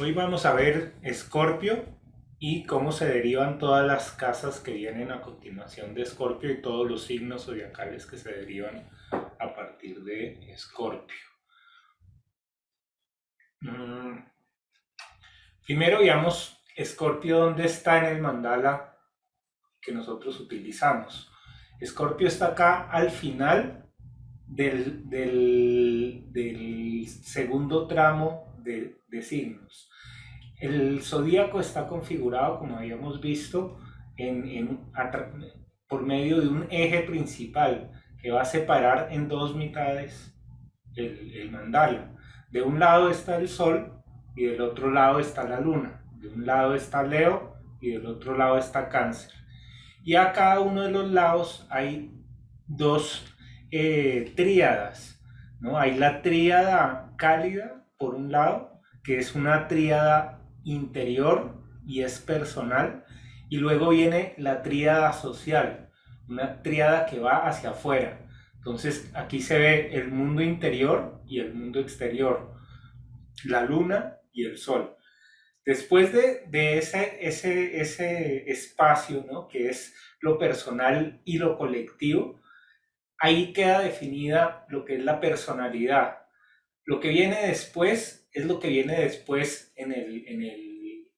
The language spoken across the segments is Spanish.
Hoy vamos a ver Escorpio y cómo se derivan todas las casas que vienen a continuación de Escorpio y todos los signos zodiacales que se derivan a partir de Escorpio. Mm, Primero veamos Escorpio dónde está en el mandala que nosotros utilizamos. Escorpio está acá al final del segundo tramo de signos. El zodíaco está configurado, como habíamos visto, por medio de un eje principal que va a separar en dos mitades el mandala. De un lado está el Sol y del otro lado está la Luna. De un lado está Leo y del otro lado está Cáncer. Y a cada uno de los lados hay dos tríadas, ¿no? Hay la tríada cálida, por un lado, que es una tríada interior y es personal, y luego viene la tríada social, una tríada que va hacia afuera. Entonces aquí se ve el mundo interior y el mundo exterior, la luna y el sol. Después de ese espacio, ¿no? Que es lo personal y lo colectivo, ahí queda definida lo que es la personalidad. Lo que viene después es lo que viene después en el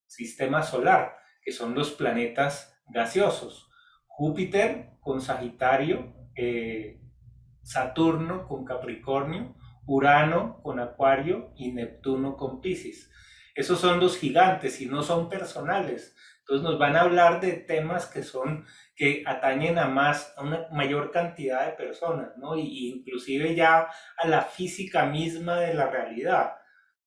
sistema solar, que son los planetas gaseosos. Júpiter con Sagitario, Saturno con Capricornio, Urano con Acuario y Neptuno con Piscis. Esos son los gigantes y no son personales. Entonces nos van a hablar de temas que atañen a una mayor cantidad de personas, ¿no? Y inclusive ya a la física misma de la realidad,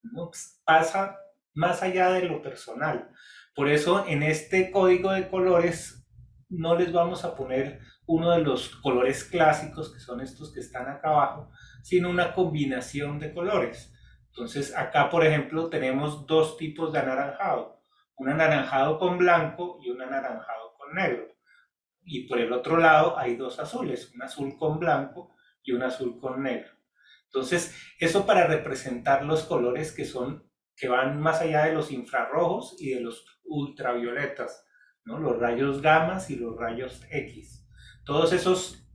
¿no? Pues pasa más allá de lo personal. Por eso en este código de colores no les vamos a poner uno de los colores clásicos, que son estos que están acá abajo, sino una combinación de colores. Entonces acá, por ejemplo, tenemos dos tipos de anaranjado, un anaranjado con blanco y un anaranjado con negro. Y por el otro lado hay dos azules, un azul con blanco y un azul con negro. Entonces, eso para representar los colores que van más allá de los infrarrojos y de los ultravioletas, ¿no? Los rayos gamas y los rayos X. Todos esos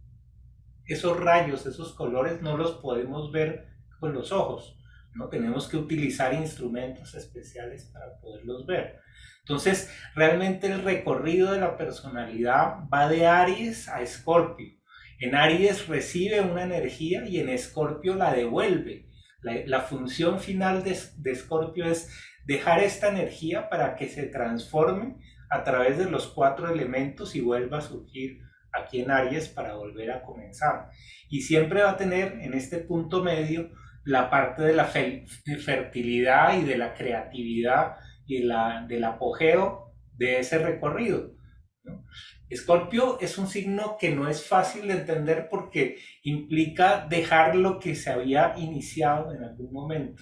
rayos, esos colores no los podemos ver con los ojos, ¿no? Tenemos que utilizar instrumentos especiales para poderlos ver. Entonces, realmente el recorrido de la personalidad va de Aries a Escorpio. En Aries recibe una energía y en Escorpio la devuelve. La función final de Escorpio es dejar esta energía para que se transforme a través de los cuatro elementos y vuelva a surgir aquí en Aries para volver a comenzar. Y siempre va a tener en este punto medio la parte de la fertilidad y de la creatividad y del apogeo de ese recorrido, ¿no? Escorpio es un signo que no es fácil de entender porque implica dejar lo que se había iniciado en algún momento,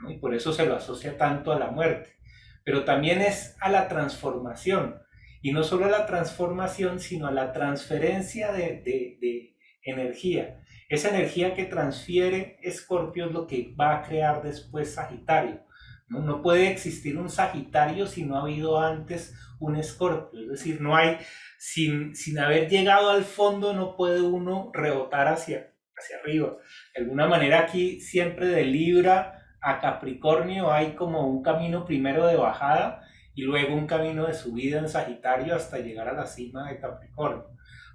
¿no? Y por eso se lo asocia tanto a la muerte, pero también es a la transformación, y no solo a la transformación, sino a la transferencia de energía. Esa energía que transfiere Escorpio es lo que va a crear después Sagitario. ¿No? No puede existir un Sagitario si no ha habido antes un Escorpio. Es decir, no hay, sin haber llegado al fondo, no puede uno rebotar hacia arriba. De alguna manera aquí siempre de Libra a Capricornio hay como un camino primero de bajada y luego un camino de subida en Sagitario hasta llegar a la cima de Capricornio.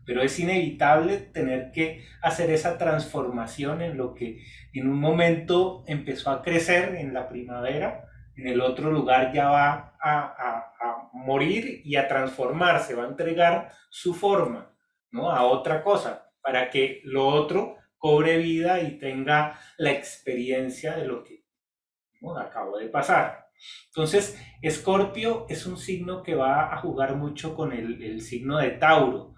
Pero es inevitable tener que hacer esa transformación en lo que en un momento empezó a crecer en la primavera, en el otro lugar ya va a morir y a transformarse, va a entregar su forma, ¿no? A otra cosa, para que lo otro cobre vida y tenga la experiencia de lo que, ¿no?, acabó de pasar. Entonces, Escorpio es un signo que va a jugar mucho con el signo de Tauro.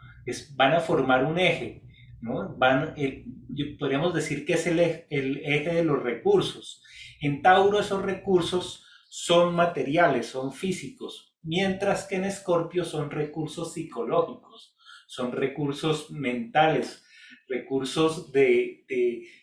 Van a formar un eje, ¿no? Podríamos decir que es el eje de los recursos. En Tauro esos recursos son materiales, son físicos, mientras que en Escorpio son recursos psicológicos, son recursos mentales, recursos de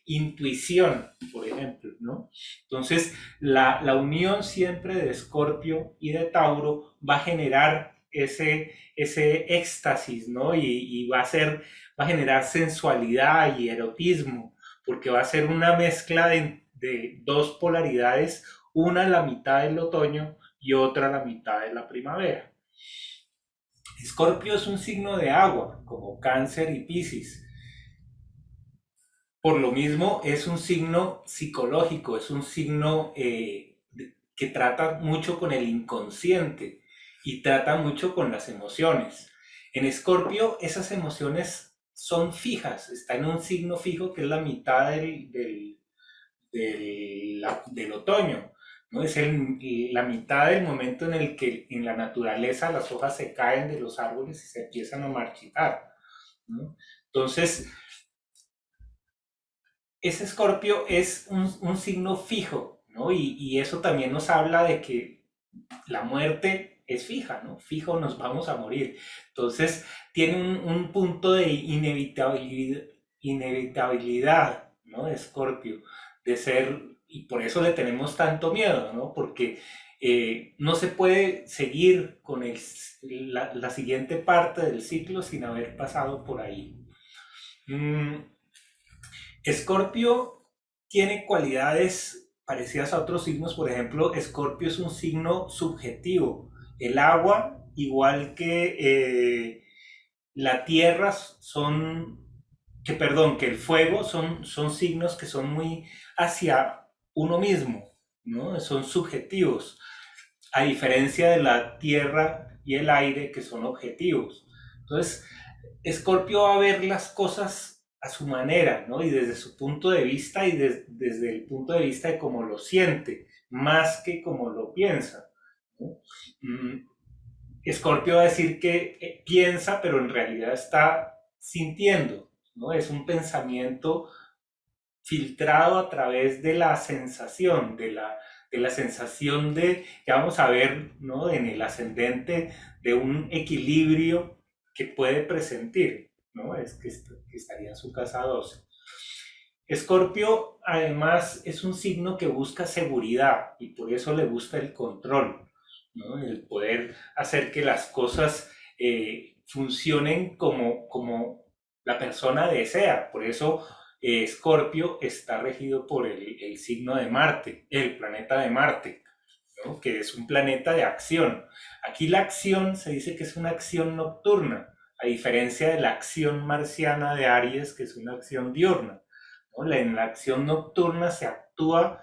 intuición, por ejemplo, ¿no? ¿no? Entonces, la unión siempre de Escorpio y de Tauro va a generar ese éxtasis, ¿no? Y va a generar sensualidad y erotismo, porque va a ser una mezcla de dos polaridades, una en la mitad del otoño y otra en la mitad de la primavera. Escorpio es un signo de agua, como Cáncer y Piscis. Por lo mismo, es un signo psicológico, es un signo que trata mucho con el inconsciente y trata mucho con las emociones. En Escorpio, esas emociones son fijas, está en un signo fijo que es la mitad del otoño, ¿no? Es la mitad del momento en el que en la naturaleza las hojas se caen de los árboles y se empiezan a marchitar, ¿no? Entonces, ese Escorpio es un signo fijo, ¿no? Y eso también nos habla de que la muerte es fija, ¿no? Fijo nos vamos a morir. Entonces, tiene un punto de inevitabilidad, ¿no? Escorpio, de ser, y por eso le tenemos tanto miedo, ¿no? Porque no se puede seguir con la siguiente parte del ciclo sin haber pasado por ahí. Mm, Escorpio tiene cualidades parecidas a otros signos, por ejemplo, Escorpio es un signo subjetivo. El agua, igual que la tierra, que el fuego son signos que son muy hacia uno mismo, ¿no? Son subjetivos, a diferencia de la tierra y el aire, que son objetivos. Entonces, Escorpio va a ver las cosas a su manera, ¿no? Y desde su punto de vista y desde el punto de vista de cómo lo siente, más que cómo lo piensa, ¿no? Escorpio va a decir que piensa, pero en realidad está sintiendo, ¿no? Es un pensamiento filtrado a través de la sensación, de la sensación que vamos a ver, ¿no? En el ascendente, de un equilibrio que puede presentir, ¿no? Es que estaría en su casa 12. Escorpio además es un signo que busca seguridad y por eso le gusta el control, ¿no? El poder hacer que las cosas funcionen como la persona desea. Por eso Escorpio está regido por el signo de Marte, el planeta de Marte, ¿no? Que es un planeta de acción. Aquí la acción se dice que es una acción nocturna, a diferencia de la acción marciana de Aries, que es una acción diurna, ¿no? En la acción nocturna se actúa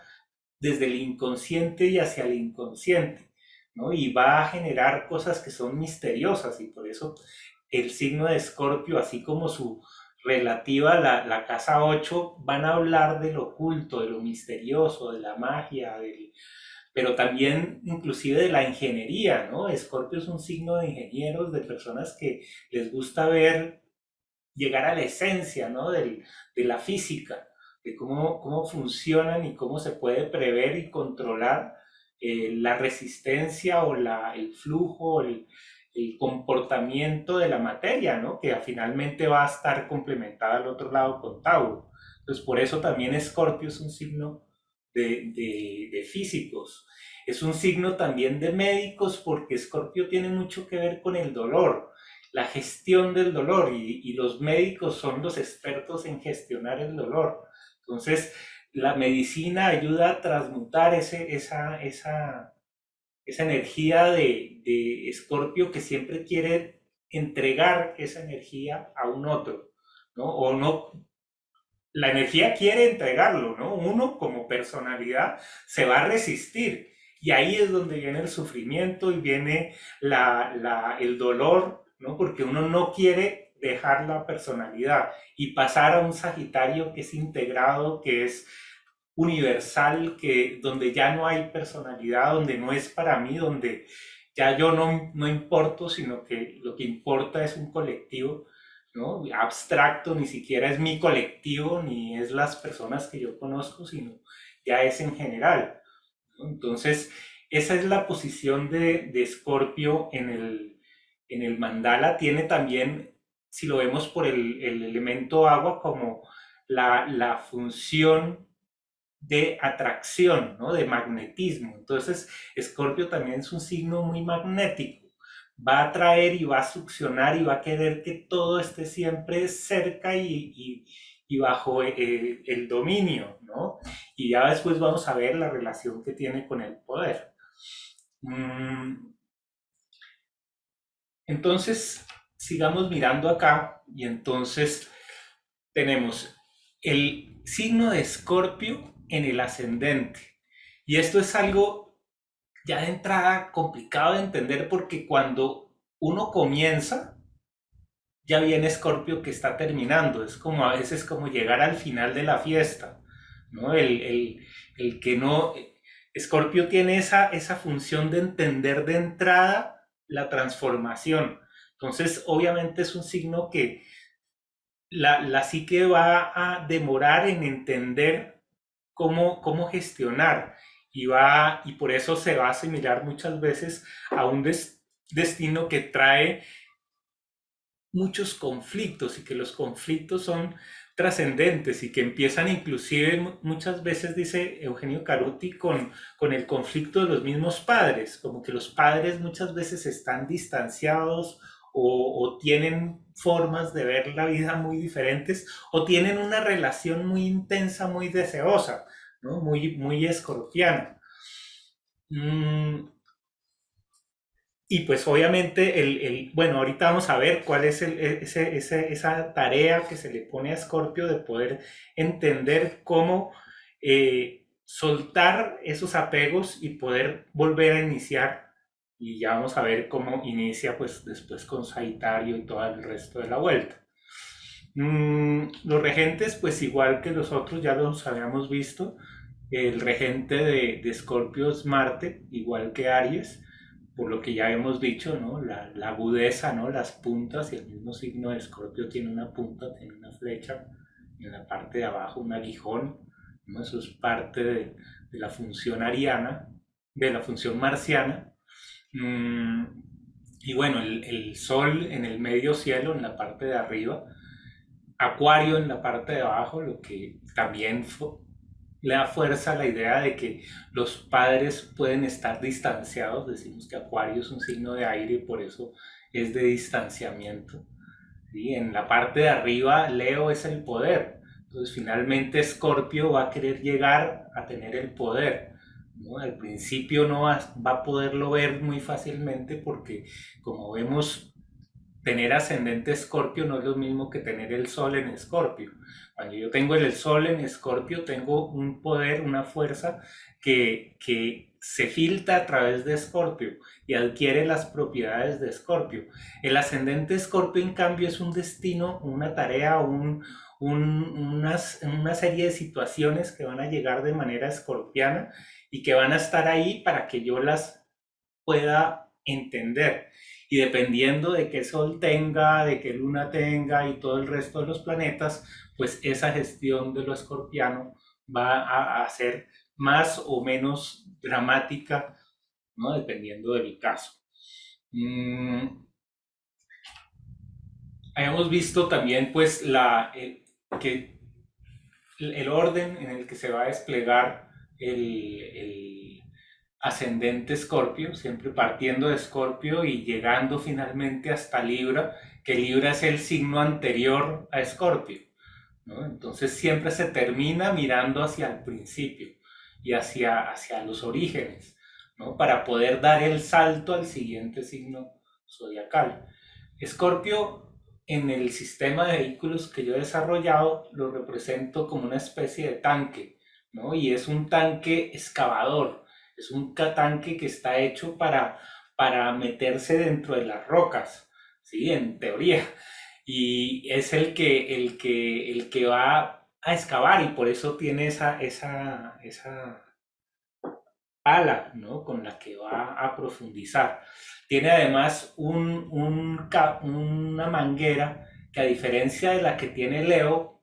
desde el inconsciente y hacia el inconsciente, ¿no? Y va a generar cosas que son misteriosas y por eso el signo de Escorpio, así como su relativa a la casa 8, van a hablar de lo oculto, de lo misterioso, de la magia, pero también inclusive de la ingeniería, ¿no? Escorpio es un signo de ingenieros, de personas que les gusta ver, llegar a la esencia, ¿no? De la física, de cómo funcionan y cómo se puede prever y controlar la resistencia o el flujo, el comportamiento de la materia, ¿no? Que finalmente va a estar complementada al otro lado con Tauro. Entonces, por eso también Escorpio es un signo de físicos. Es un signo también de médicos porque Escorpio tiene mucho que ver con el dolor, la gestión del dolor y los médicos son los expertos en gestionar el dolor. Entonces, la medicina ayuda a transmutar esa energía de Escorpio que siempre quiere entregar esa energía a un otro, ¿no? O no, la energía quiere entregarlo, ¿no? Uno como personalidad se va a resistir y ahí es donde viene el sufrimiento y viene el dolor, ¿no? Porque uno no quiere dejar la personalidad y pasar a un Sagitario que es integrado, que es universal, donde ya no hay personalidad, donde no es para mí, donde ya yo no importo, sino que lo que importa es un colectivo, ¿no? Abstracto, ni siquiera es mi colectivo, ni es las personas que yo conozco, sino ya es en general, ¿no? Entonces, esa es la posición de Escorpio en el mandala. Tiene también, si lo vemos por el elemento agua, como la función de atracción, ¿no? De magnetismo. Entonces, Escorpio también es un signo muy magnético. Va a atraer y va a succionar y va a querer que todo esté siempre cerca y bajo el dominio, ¿no? Y ya después vamos a ver la relación que tiene con el poder. Entonces, sigamos mirando acá y entonces tenemos el signo de Escorpio en el ascendente. Y esto es algo ya de entrada complicado de entender porque cuando uno comienza, ya viene Escorpio que está terminando. Es como a veces como llegar al final de la fiesta, ¿no? El que no... Escorpio tiene esa función de entender de entrada la transformación. Entonces, obviamente es un signo que la psique va a demorar en entender cómo gestionar y por eso se va a asimilar muchas veces a un destino que trae muchos conflictos y que los conflictos son trascendentes y que empiezan inclusive muchas veces, dice Eugenio Caruti, con el conflicto de los mismos padres, como que los padres muchas veces están distanciados o tienen formas de ver la vida muy diferentes o tienen una relación muy intensa, muy deseosa, ¿no? Muy escorpiana. Mm, y pues obviamente, bueno, ahorita vamos a ver cuál es esa tarea que se le pone a Scorpio de poder entender cómo soltar esos apegos y poder volver a iniciar. Y ya vamos a ver cómo inicia pues después con Sagitario y todo el resto de la vuelta. Los regentes, pues igual que los otros, ya los habíamos visto. El regente de Escorpio es Marte, igual que Aries, por lo que ya hemos dicho, ¿no? La agudeza, ¿no? Las puntas, y el mismo signo de Escorpio tiene una punta, tiene una flecha, y en la parte de abajo un aguijón, ¿no? Eso es parte de la función ariana, de la función marciana. Mm, y bueno, el Sol en el medio cielo, en la parte de arriba, Acuario en la parte de abajo, lo que también le da fuerza a la idea de que los padres pueden estar distanciados. Decimos que Acuario es un signo de aire y por eso es de distanciamiento. ¿Sí? En la parte de arriba, Leo es el poder. Entonces, finalmente, Escorpio va a querer llegar a tener el poder. ¿No? Al principio no va a poderlo ver muy fácilmente porque, como vemos, tener ascendente Escorpio no es lo mismo que tener el Sol en Escorpio. Cuando yo tengo el Sol en Escorpio, tengo un poder, una fuerza que se filtra a través de Escorpio y adquiere las propiedades de Escorpio. El ascendente Escorpio, en cambio, es un destino, una tarea, una serie de situaciones que van a llegar de manera escorpiana y que van a estar ahí para que yo las pueda entender. Y dependiendo de qué Sol tenga, de qué Luna tenga y todo el resto de los planetas, pues esa gestión de lo escorpiano va a ser más o menos dramática, ¿no? Dependiendo del caso. Mm, Habíamos visto también pues que el orden en el que se va a desplegar el ascendente Escorpio, siempre partiendo de Escorpio y llegando finalmente hasta Libra, que Libra es el signo anterior a Escorpio, ¿no? Entonces siempre se termina mirando hacia el principio y hacia los orígenes, ¿no? Para poder dar el salto al siguiente signo zodiacal. Escorpio, en el sistema de vehículos que yo he desarrollado, lo represento como una especie de tanque, ¿no? Y es un tanque excavador, es un tanque que está hecho para meterse dentro de las rocas, ¿sí? En teoría. Y es el que va a excavar y por eso tiene esa ala, ¿no? Con la que va a profundizar. Tiene además una manguera que, a diferencia de la que tiene Leo,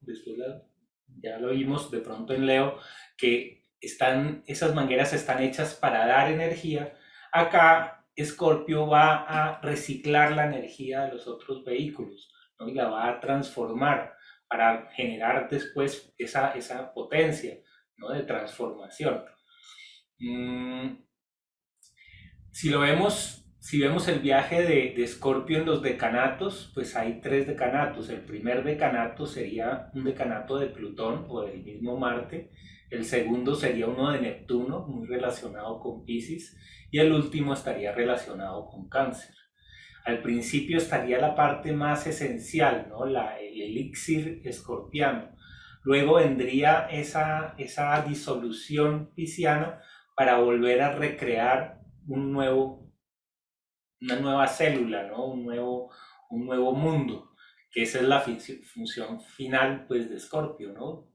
ya lo vimos de pronto en Leo, que esas mangueras están hechas para dar energía. Acá Scorpio va a reciclar la energía de los otros vehículos, ¿no? Y la va a transformar para generar después esa potencia ¿no? De transformación. Mm, si lo vemos, si vemos el viaje de Escorpio en los decanatos, pues hay tres decanatos. El primer decanato sería un decanato de Plutón o del mismo Marte. El segundo sería uno de Neptuno, muy relacionado con Piscis. Y el último estaría relacionado con Cáncer. Al principio estaría la parte más esencial, ¿no? El elixir escorpiano. Luego vendría esa disolución pisciana para volver a recrear una nueva célula, ¿no? Un nuevo mundo, que esa es la función final pues, de Escorpio, ¿no?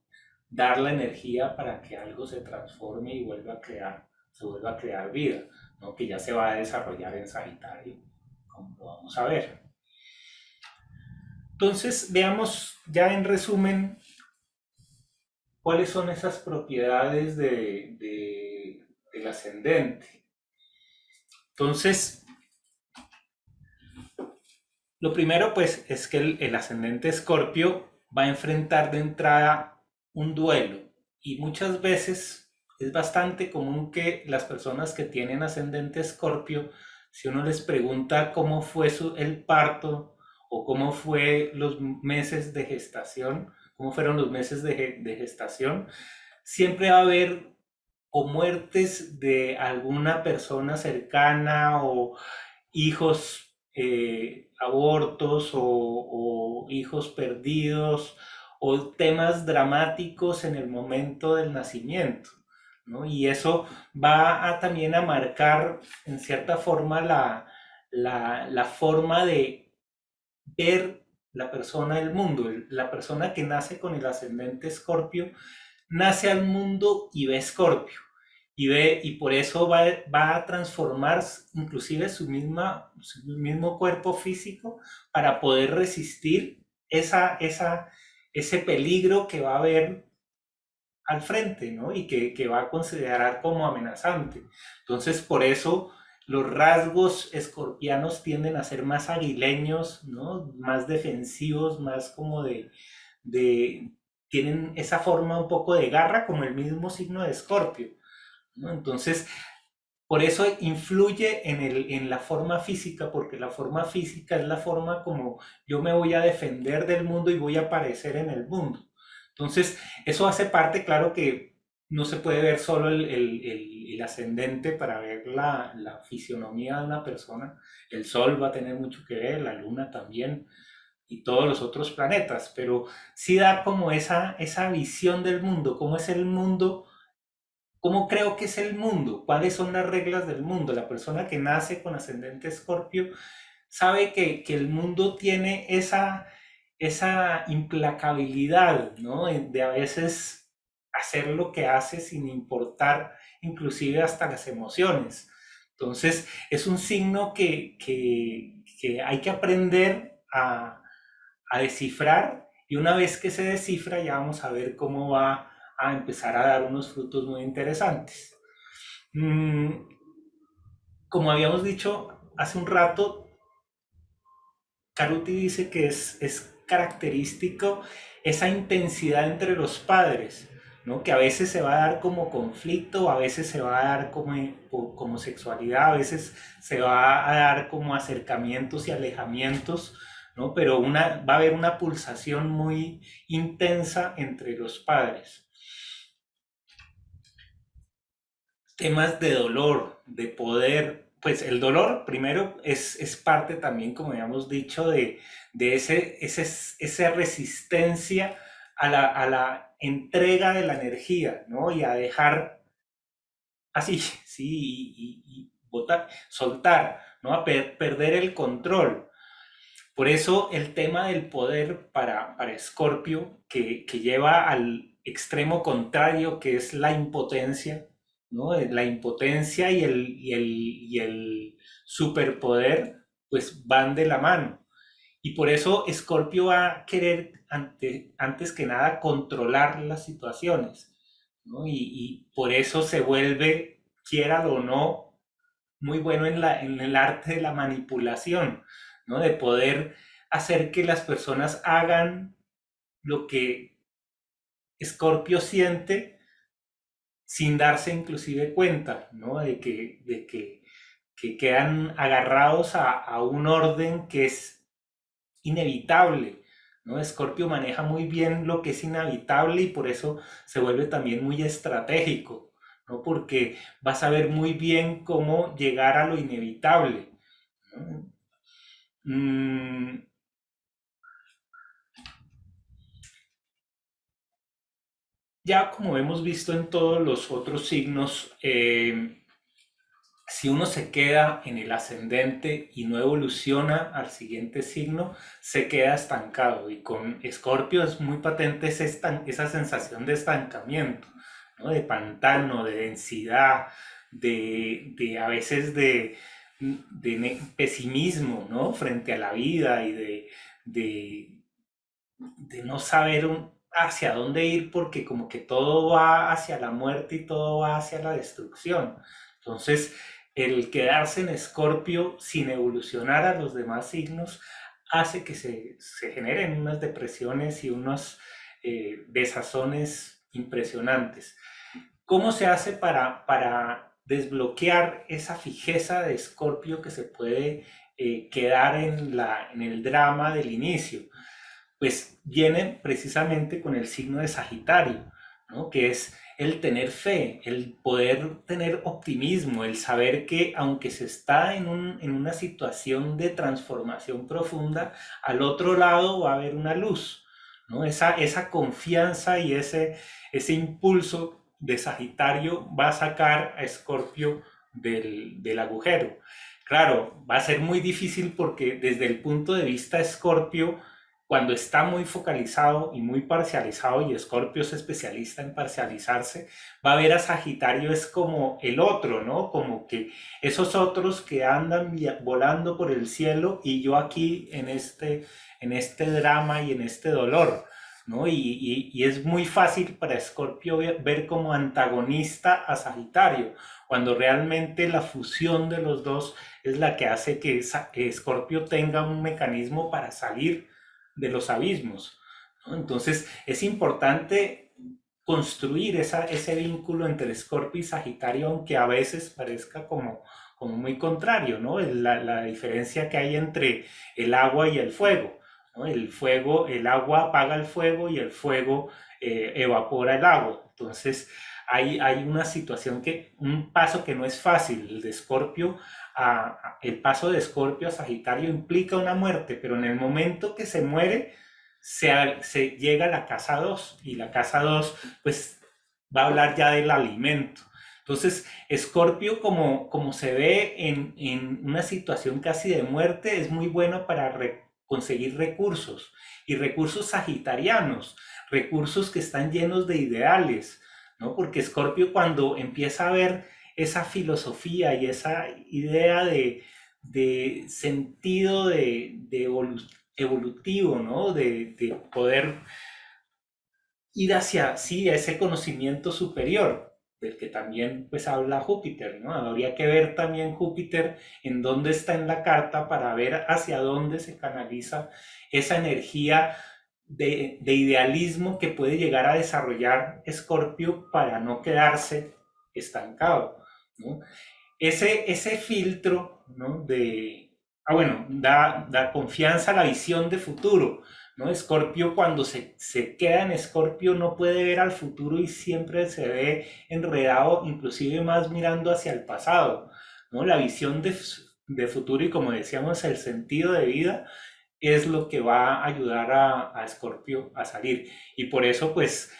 Dar la energía para que algo se transforme y se vuelva a crear vida, ¿no? Que ya se va a desarrollar en Sagitario, como lo vamos a ver. Entonces, veamos ya en resumen cuáles son esas propiedades del ascendente. Entonces, lo primero pues es que el ascendente Escorpio va a enfrentar de entrada un duelo y muchas veces es bastante común que las personas que tienen ascendente Escorpio, si uno les pregunta cómo fue el parto o cómo fue los meses de gestación, cómo fueron los meses de gestación, siempre va a haber o muertes de alguna persona cercana o hijos, abortos o hijos perdidos o temas dramáticos en el momento del nacimiento, ¿no? Y eso va también a marcar en cierta forma la forma de ver la persona del mundo. La persona que nace con el ascendente Escorpio nace al mundo y ve Escorpio y por eso va a transformar inclusive su mismo cuerpo físico para poder resistir ese peligro que va a haber al frente, ¿no? Y que va a considerar como amenazante. Entonces, por eso los rasgos escorpianos tienden a ser más aguileños, ¿no? Más defensivos, más como de tienen esa forma un poco de garra, como el mismo signo de Escorpio, ¿no? Entonces, por eso influye en la forma física, porque la forma física es la forma como yo me voy a defender del mundo y voy a aparecer en el mundo. Entonces, eso hace parte, claro que no se puede ver solo el ascendente para ver la fisionomía de una persona. El Sol va a tener mucho que ver, la Luna también y todos los otros planetas, pero sí da como esa visión del mundo, cómo es el mundo. ¿Cómo creo que es el mundo? ¿Cuáles son las reglas del mundo? La persona que nace con ascendente Escorpio sabe que el mundo tiene esa implacabilidad, ¿no? De a veces hacer lo que hace sin importar inclusive hasta las emociones. Entonces, es un signo que hay que aprender a descifrar y una vez que se descifra ya vamos a ver cómo va a empezar a dar unos frutos muy interesantes. Mm, Como habíamos dicho hace un rato, Caruti dice que es característico esa intensidad entre los padres, ¿no? Que a veces se va a dar como conflicto, a veces se va a dar como sexualidad, a veces se va a dar como acercamientos y alejamientos, ¿no? Pero va a haber una pulsación muy intensa entre los padres. Temas de dolor, de poder, pues el dolor primero es parte también, como habíamos dicho, de esa resistencia a la entrega de la energía, ¿no? Y a dejar así, sí, y botar, soltar, ¿no? A perder el control. Por eso el tema del poder para Escorpio, que lleva al extremo contrario, que es la impotencia, ¿no? La impotencia y el superpoder, pues van de la mano. Y por eso Escorpio va a querer, antes que nada, controlar las situaciones, ¿no? Y por eso se vuelve, quiera o no, muy bueno en el arte de la manipulación, ¿no? De poder hacer que las personas hagan lo que Scorpio siente sin darse inclusive cuenta, ¿no? Que quedan agarrados a un orden que es inevitable, ¿no? Escorpio maneja muy bien lo que es inevitable y por eso se vuelve también muy estratégico, ¿no? Porque va a saber muy bien cómo llegar a lo inevitable, ¿no? Mm, ya como hemos visto en todos los otros signos, si uno se queda en el ascendente y no evoluciona al siguiente signo, se queda estancado. Y con Escorpio es muy patente esa sensación de estancamiento, ¿no? De pantano, de densidad, de a veces de pesimismo, ¿no? Frente a la vida y de, de no saber hacia dónde ir porque como que todo va hacia la muerte y todo va hacia la destrucción. Entonces, el quedarse en Escorpio sin evolucionar a los demás signos hace que se generen unas depresiones y unos desazones impresionantes. ¿Cómo se hace para desbloquear esa fijeza de Escorpio que se puede quedar en el drama del inicio? Pues viene precisamente con el signo de Sagitario, ¿no? Que es el tener fe, el poder tener optimismo, el saber que aunque se está en una situación de transformación profunda, al otro lado va a haber una luz, ¿no? Esa confianza y ese impulso de Sagitario va a sacar a Escorpio del agujero. Claro, va a ser muy difícil porque desde el punto de vista Escorpio, cuando está muy focalizado y muy parcializado, y Escorpio es especialista en parcializarse, va a ver a Sagitario es como el otro, ¿no? Como que esos otros que andan volando por el cielo y yo aquí en este drama y en este dolor, ¿no? Y es muy fácil para Escorpio ver como antagonista a Sagitario, cuando realmente la fusión de los dos es la que hace que Escorpio tenga un mecanismo para salir de los abismos, ¿no? Entonces es importante construir ese vínculo entre Escorpio y Sagitario, aunque a veces parezca como muy contrario, ¿no? La diferencia que hay entre el agua y el fuego, ¿no? El fuego, el agua apaga el fuego y el fuego evapora el agua. Entonces hay una situación un paso que no es fácil, el de Escorpio el paso de Escorpio a Sagitario implica una muerte, pero en el momento que se muere, se llega a la casa 2 y la casa 2 pues va a hablar ya del alimento. Entonces, Escorpio, como se ve en una situación casi de muerte, es muy bueno para conseguir recursos y recursos sagitarianos, recursos que están llenos de ideales, ¿no? Porque Escorpio cuando empieza a ver esa filosofía y esa idea de sentido evolutivo, ¿no? De poder ir hacia, sí, ese conocimiento superior, del que también pues habla Júpiter, ¿no? Habría que ver también Júpiter en dónde está en la carta para ver hacia dónde se canaliza esa energía de idealismo que puede llegar a desarrollar Escorpio para no quedarse estancado, ¿no? Ese filtro, ¿no? Bueno, da confianza a la visión de futuro, ¿no? Escorpio cuando se queda en Escorpio no puede ver al futuro y siempre se ve enredado, inclusive más mirando hacia el pasado, ¿no? La visión de futuro y como decíamos, el sentido de vida es lo que va a ayudar a Escorpio a salir. Y por eso, pues,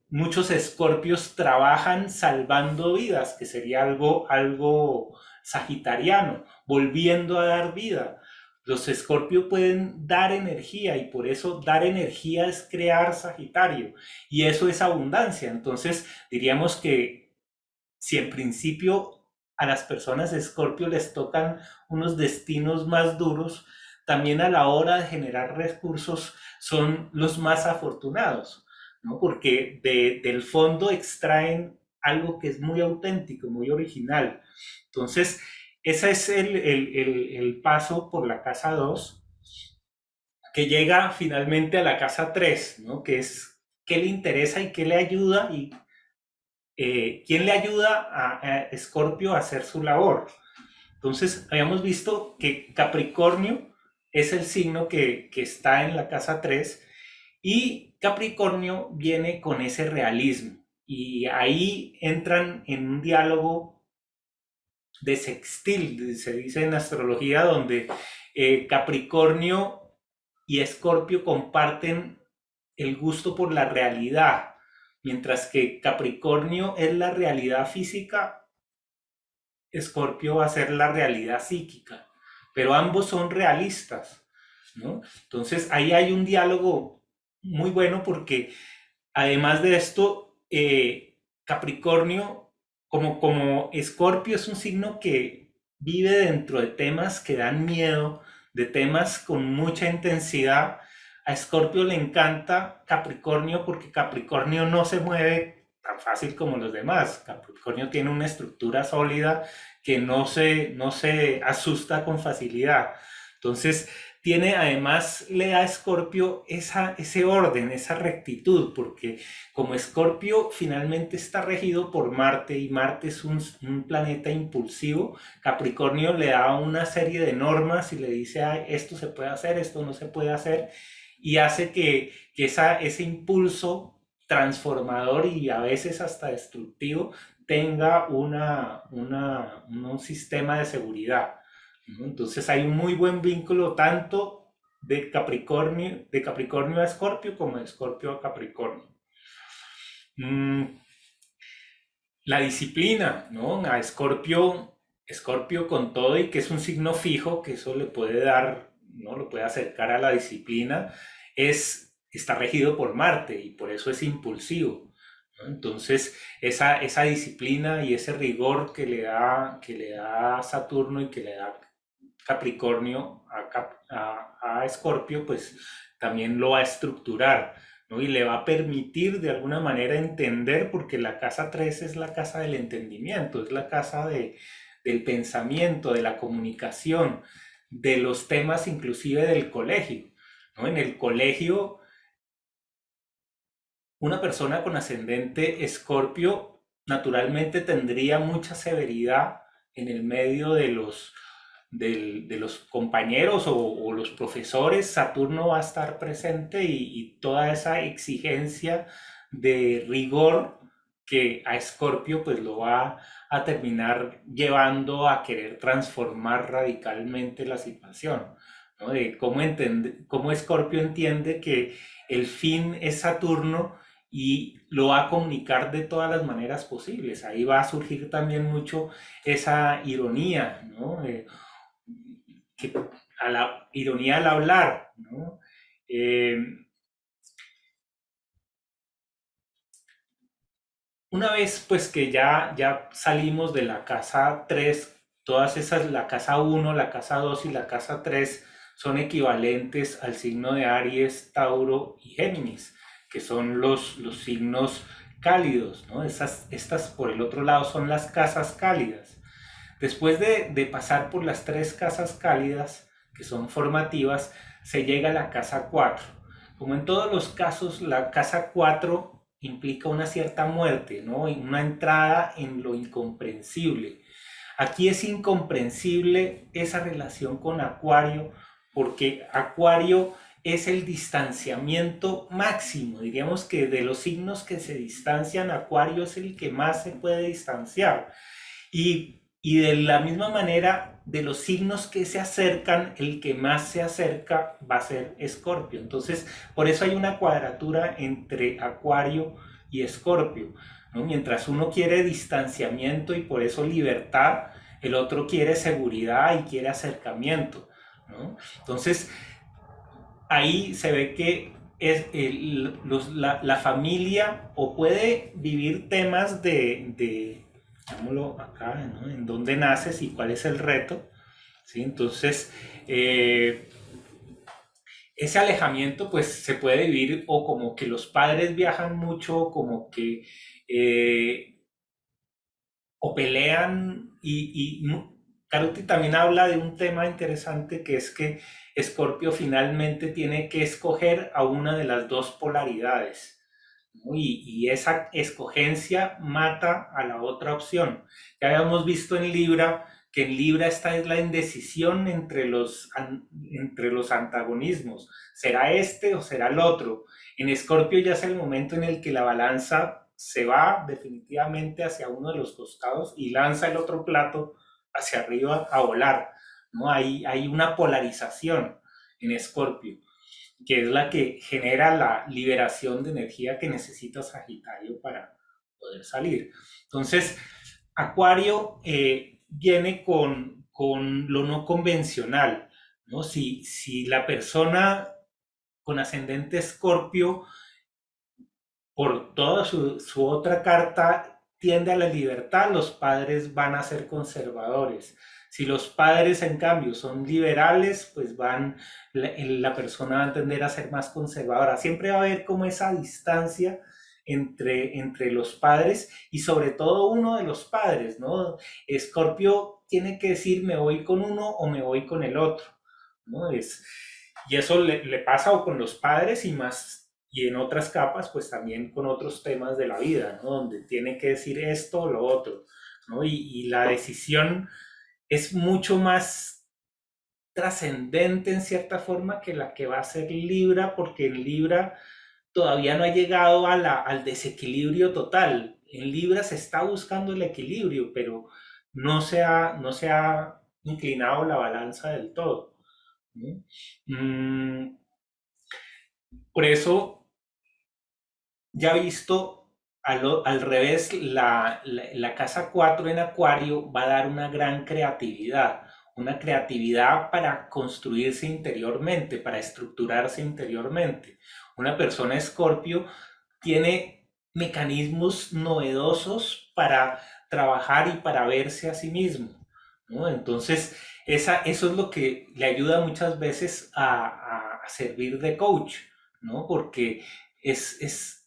muchos escorpios trabajan salvando vidas, que sería algo sagitariano, volviendo a dar vida. Los escorpios pueden dar energía y por eso dar energía es crear Sagitario y eso es abundancia. Entonces diríamos que si en principio a las personas de Escorpio les tocan unos destinos más duros, también a la hora de generar recursos son los más afortunados, ¿no? Porque del fondo extraen algo que es muy auténtico, muy original. Entonces, ese es el paso por la casa 2 que llega finalmente a la casa 3, ¿no? Que es qué le interesa y qué le ayuda y ¿quién le ayuda a Escorpio a hacer su labor? Entonces, habíamos visto que Capricornio es el signo que está en la casa 3 y Capricornio viene con ese realismo. Y ahí entran en un diálogo de sextil, se dice en astrología, donde Capricornio y Escorpio comparten el gusto por la realidad, mientras que Capricornio es la realidad física, Escorpio va a ser la realidad psíquica, pero ambos son realistas, ¿no? Entonces ahí hay un diálogo muy bueno porque además de esto, Capricornio, como Escorpio, es un signo que vive dentro de temas que dan miedo, de temas con mucha intensidad. A Escorpio le encanta Capricornio porque Capricornio no se mueve tan fácil como los demás. Capricornio tiene una estructura sólida que no se asusta con facilidad. Entonces, tiene además, le da a Escorpio ese orden, esa rectitud, porque como Escorpio finalmente está regido por Marte y Marte es un planeta impulsivo, Capricornio le da una serie de normas y le dice, "Ay, esto se puede hacer, esto no se puede hacer", y hace que ese impulso transformador y a veces hasta destructivo tenga un sistema de seguridad, ¿no? Entonces hay un muy buen vínculo tanto de Capricornio a Escorpio como de Escorpio a Capricornio. Mm, la disciplina, ¿no? A Escorpio con todo y que es un signo fijo, que eso le puede dar, ¿no? Lo puede acercar a la disciplina, está regido por Marte y por eso es impulsivo, ¿no? Entonces, esa disciplina y ese rigor que le da Saturno y que le da Capricornio a Escorpio, pues también lo va a estructurar, ¿no? Y le va a permitir de alguna manera entender, porque la casa 3 es la casa del entendimiento, es la casa del pensamiento, de la comunicación, de los temas inclusive del colegio, ¿no? En el colegio, una persona con ascendente Escorpio naturalmente tendría mucha severidad en el medio de los compañeros o los profesores. Saturno va a estar presente y toda esa exigencia de rigor que a Escorpio pues lo va a terminar llevando a querer transformar radicalmente la situación, ¿no? De cómo Escorpio entiende que el fin es Saturno y lo va a comunicar de todas las maneras posibles. Ahí va a surgir también mucho esa ironía, ¿no? Que, a la ironía al hablar, ¿no? Eh, una vez pues que ya salimos de la casa 3, todas esas, la casa 1, la casa 2 y la casa 3 son equivalentes al signo de Aries, Tauro y Géminis, que son los signos cálidos, ¿no? Estas por el otro lado son las casas cálidas. Después de pasar por las tres casas cálidas, que son formativas, se llega a la casa 4. Como en todos los casos, la casa 4 implica una cierta muerte, ¿no? Y una entrada en lo incomprensible. Aquí es incomprensible esa relación con Acuario, porque Acuario es el distanciamiento máximo. Diríamos que de los signos que se distancian, Acuario es el que más se puede distanciar. Y de la misma manera, de los signos que se acercan, el que más se acerca va a ser Escorpio. Entonces, por eso hay una cuadratura entre Acuario y Escorpio, ¿no? Mientras uno quiere distanciamiento y por eso libertad, el otro quiere seguridad y quiere acercamiento, ¿no? Entonces, ahí se ve que la familia o puede vivir temas digámoslo acá, ¿no? En dónde naces y cuál es el reto, ¿sí? Entonces, eh, ese alejamiento pues se puede vivir o como que los padres viajan mucho, como que eh, o pelean Caruti también habla de un tema interesante que es que Escorpio finalmente tiene que escoger a una de las dos polaridades, ¿no? Y esa escogencia mata a la otra opción. Ya habíamos visto en Libra que en Libra esta es la indecisión entre los antagonismos. ¿Será este o será el otro? En Escorpio ya es el momento en el que la balanza se va definitivamente hacia uno de los costados y lanza el otro plato hacia arriba a volar, ¿no? Hay una polarización en Escorpio, que es la que genera la liberación de energía que necesita Sagitario para poder salir. Entonces, Acuario viene con lo no convencional, ¿no? Si la persona con ascendente Escorpio, por toda su otra carta, tiende a la libertad, los padres van a ser conservadores. Si los padres, en cambio, son liberales, pues la persona va a tender a ser más conservadora. Siempre va a haber como esa distancia entre los padres y sobre todo uno de los padres, ¿no? Escorpio tiene que decir me voy con uno o me voy con el otro, ¿no? Y eso le pasa o con los padres y más, y en otras capas, pues también con otros temas de la vida, ¿no? Donde tiene que decir esto o lo otro, ¿no? Y la decisión es mucho más trascendente en cierta forma que la que va a ser Libra, porque en Libra todavía no ha llegado al desequilibrio total. En Libra se está buscando el equilibrio, pero no se ha inclinado la balanza del todo, ¿no? Por eso, ya visto al revés, la casa 4 en Acuario va a dar una creatividad para construirse interiormente, para estructurarse interiormente. Una persona Escorpio tiene mecanismos novedosos para trabajar y para verse a sí mismo, ¿no? Entonces, eso es lo que le ayuda muchas veces a servir de coach, ¿no? Porque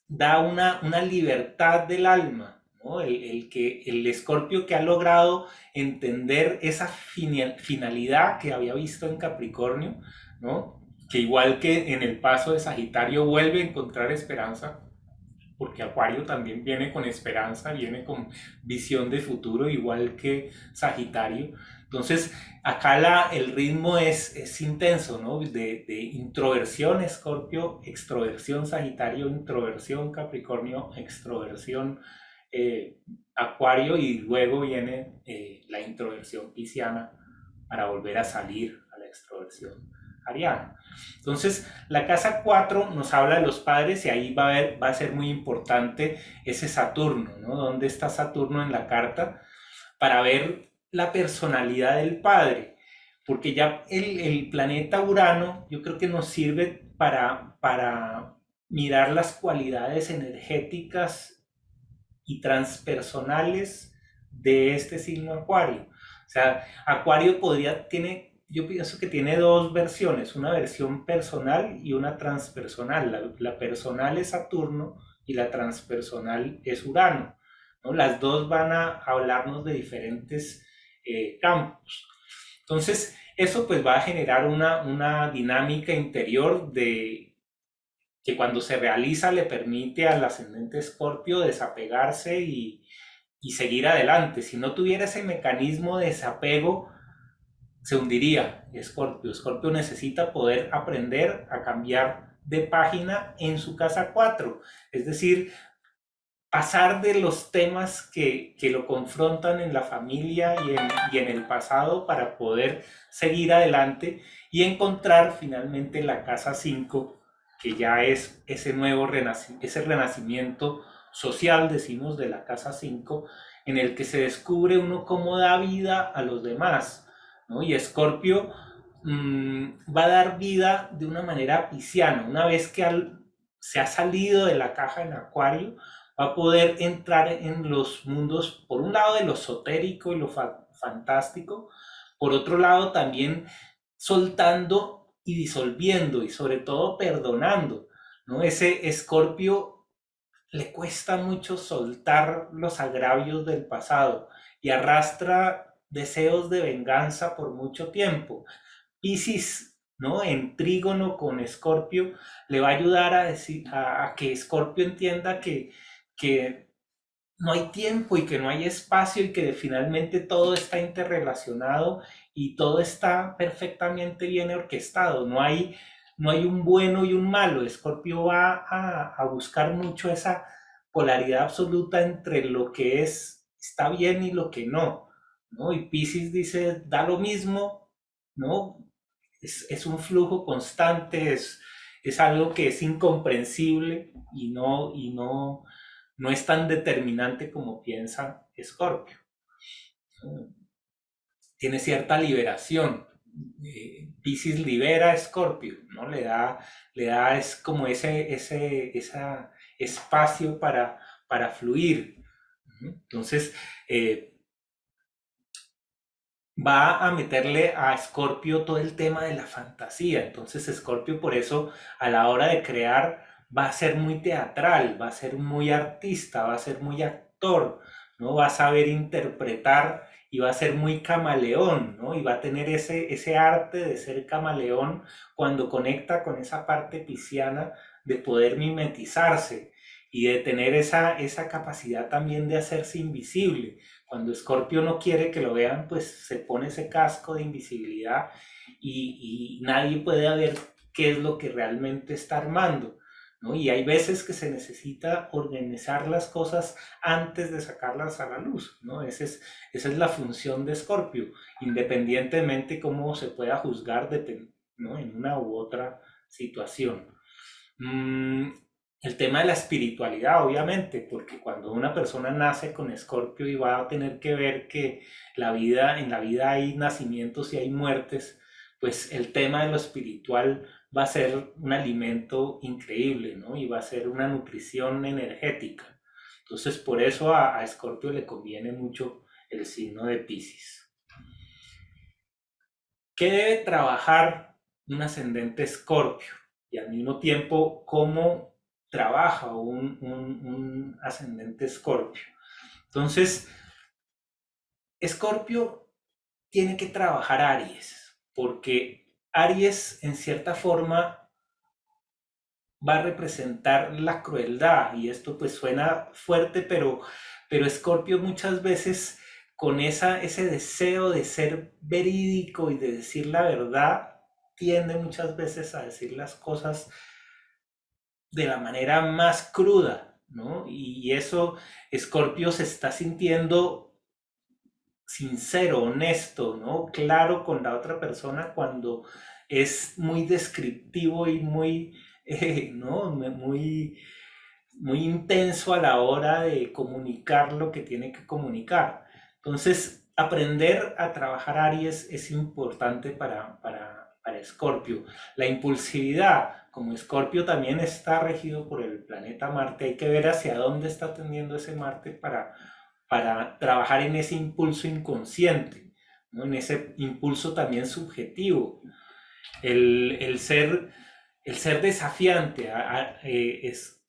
da una libertad del alma, ¿no? El escorpio que ha logrado entender esa finalidad que había visto en Capricornio, ¿no? Que igual que en el paso de Sagitario vuelve a encontrar esperanza, porque Acuario también viene con esperanza, viene con visión de futuro, igual que Sagitario. Entonces, acá el ritmo es intenso, ¿no? De introversión, Escorpio, extroversión, Sagitario, introversión, Capricornio, extroversión, Acuario, y luego viene la introversión pisciana para volver a salir a la extroversión ariana. Entonces, la casa 4 nos habla de los padres y ahí va a ser muy importante ese Saturno, ¿no? ¿Dónde está Saturno en la carta? Para ver la personalidad del padre, porque ya el planeta Urano yo creo que nos sirve para mirar las cualidades energéticas y transpersonales de este signo Acuario. O sea, Acuario yo pienso que tiene dos versiones, una versión personal y una transpersonal. La personal es Saturno y la transpersonal es Urano, ¿no? Las dos van a hablarnos de diferentes campos. Entonces, eso pues va a generar una dinámica interior que cuando se realiza le permite al ascendente Escorpio desapegarse y seguir adelante. Si no tuviera ese mecanismo de desapego, se hundiría Escorpio. Escorpio necesita poder aprender a cambiar de página en su casa 4, es decir, pasar de los temas que lo confrontan en la familia y en el pasado para poder seguir adelante y encontrar finalmente la casa 5, que ya es ese renacimiento social, decimos, de la casa 5, en el que se descubre uno cómo da vida a los demás, ¿no? Y Escorpio va a dar vida de una manera pisciana, una vez que se ha salido de la caja en Acuario, va a poder entrar en los mundos, por un lado de lo esotérico y lo fantástico, por otro lado también soltando y disolviendo y sobre todo perdonando, ¿no? Ese Escorpio le cuesta mucho soltar los agravios del pasado y arrastra deseos de venganza por mucho tiempo. Piscis ¿no? En trígono con Escorpio, le va a ayudar a, decir, a que Escorpio entienda que no hay tiempo y que no hay espacio y que finalmente todo está interrelacionado y todo está perfectamente bien orquestado. No hay un bueno y un malo. Escorpio va a buscar mucho esa polaridad absoluta entre lo que está bien y lo que no, ¿no? Y Piscis dice, da lo mismo, ¿no? Es un flujo constante, es algo que es incomprensible no es tan determinante como piensa Escorpio. Tiene cierta liberación. Piscis libera a Escorpio, ¿no? Le da es como ese espacio para fluir. Entonces, va a meterle a Escorpio todo el tema de la fantasía. Entonces, Escorpio por eso a la hora de crear va a ser muy teatral, va a ser muy artista, va a ser muy actor, ¿no? Va a saber interpretar y va a ser muy camaleón, ¿no? Y va a tener ese arte de ser camaleón cuando conecta con esa parte pisciana de poder mimetizarse y de tener esa capacidad también de hacerse invisible. Cuando Scorpio no quiere que lo vean, pues se pone ese casco de invisibilidad y nadie puede ver qué es lo que realmente está armando, ¿no? Y hay veces que se necesita organizar las cosas antes de sacarlas a la luz, ¿no? Esa es la función de Scorpio, independientemente cómo se pueda juzgar, ¿no? En una u otra situación. Mm, el tema de la espiritualidad, obviamente, porque cuando una persona nace con Escorpio y va a tener que ver que en la vida hay nacimientos y hay muertes, pues el tema de lo espiritual va a ser un alimento increíble, ¿no? Y va a ser una nutrición energética. Entonces, por eso a Escorpio le conviene mucho el signo de Piscis. ¿Qué debe trabajar un ascendente Escorpio? Y al mismo tiempo, ¿cómo trabaja un ascendente Escorpio? Entonces, Escorpio tiene que trabajar Aries, porque Aries en cierta forma va a representar la crueldad, y esto pues suena fuerte, pero Escorpio muchas veces con ese deseo de ser verídico y de decir la verdad, tiende muchas veces a decir las cosas de la manera más cruda, ¿no? Y eso, Escorpio se está sintiendo sincero, honesto, ¿no? Claro con la otra persona cuando es muy descriptivo y muy, ¿no? Muy intenso a la hora de comunicar lo que tiene que comunicar. Entonces, aprender a trabajar Aries es importante para Escorpio. La impulsividad, como Escorpio también está regido por el planeta Marte, hay que ver hacia dónde está tendiendo ese Marte para trabajar en ese impulso inconsciente, ¿no? En ese impulso también subjetivo. El el ser desafiante es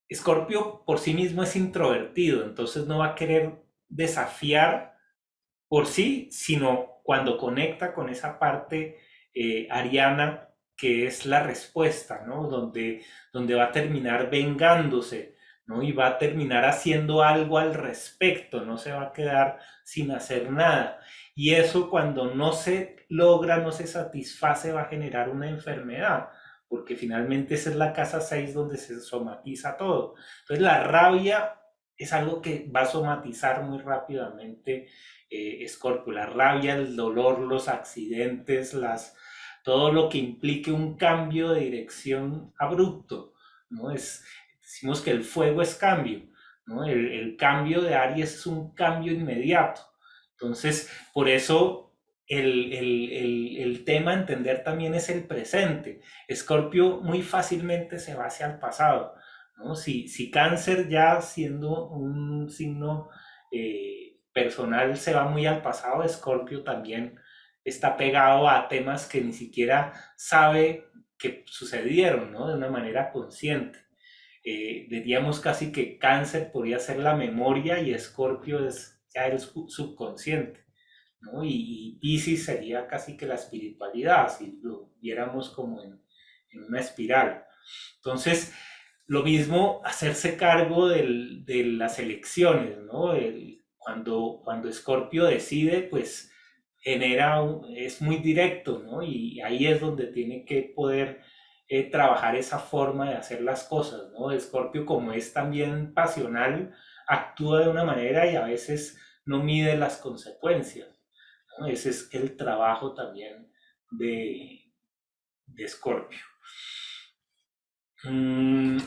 Escorpio por sí mismo es introvertido, entonces no va a querer desafiar por sí, sino cuando conecta con esa parte ariana que es la respuesta, ¿no? Donde va a terminar vengándose, ¿no? Y va a terminar haciendo algo al respecto, no se va a quedar sin hacer nada. Y eso cuando no se logra, no se satisface, va a generar una enfermedad, porque finalmente esa es la casa 6 donde se somatiza todo. Entonces la rabia es algo que va a somatizar muy rápidamente Scorpio, la rabia, el dolor, los accidentes, todo lo que implique un cambio de dirección abrupto, ¿no? Decimos que el fuego es cambio, ¿no? El cambio de Aries es un cambio inmediato. Entonces, por eso el tema a entender también es el presente. Escorpio muy fácilmente se va hacia el pasado, ¿no? Si Cáncer ya siendo un signo personal se va muy al pasado, Escorpio también está pegado a temas que ni siquiera sabe que sucedieron, ¿no? De una manera consciente. Diríamos casi que Cáncer podría ser la memoria y Escorpio es ya el subconsciente. ¿no? Y Piscis sería casi que la espiritualidad, si lo viéramos como en una espiral. Entonces, lo mismo hacerse cargo de las elecciones, ¿no? Cuando Escorpio decide, pues es muy directo, ¿no? Y ahí es donde tiene que poder trabajar esa forma de hacer las cosas, ¿no? Escorpio, como es también pasional, actúa de una manera y a veces no mide las consecuencias, ¿no? Ese es el trabajo también de Escorpio. Mm,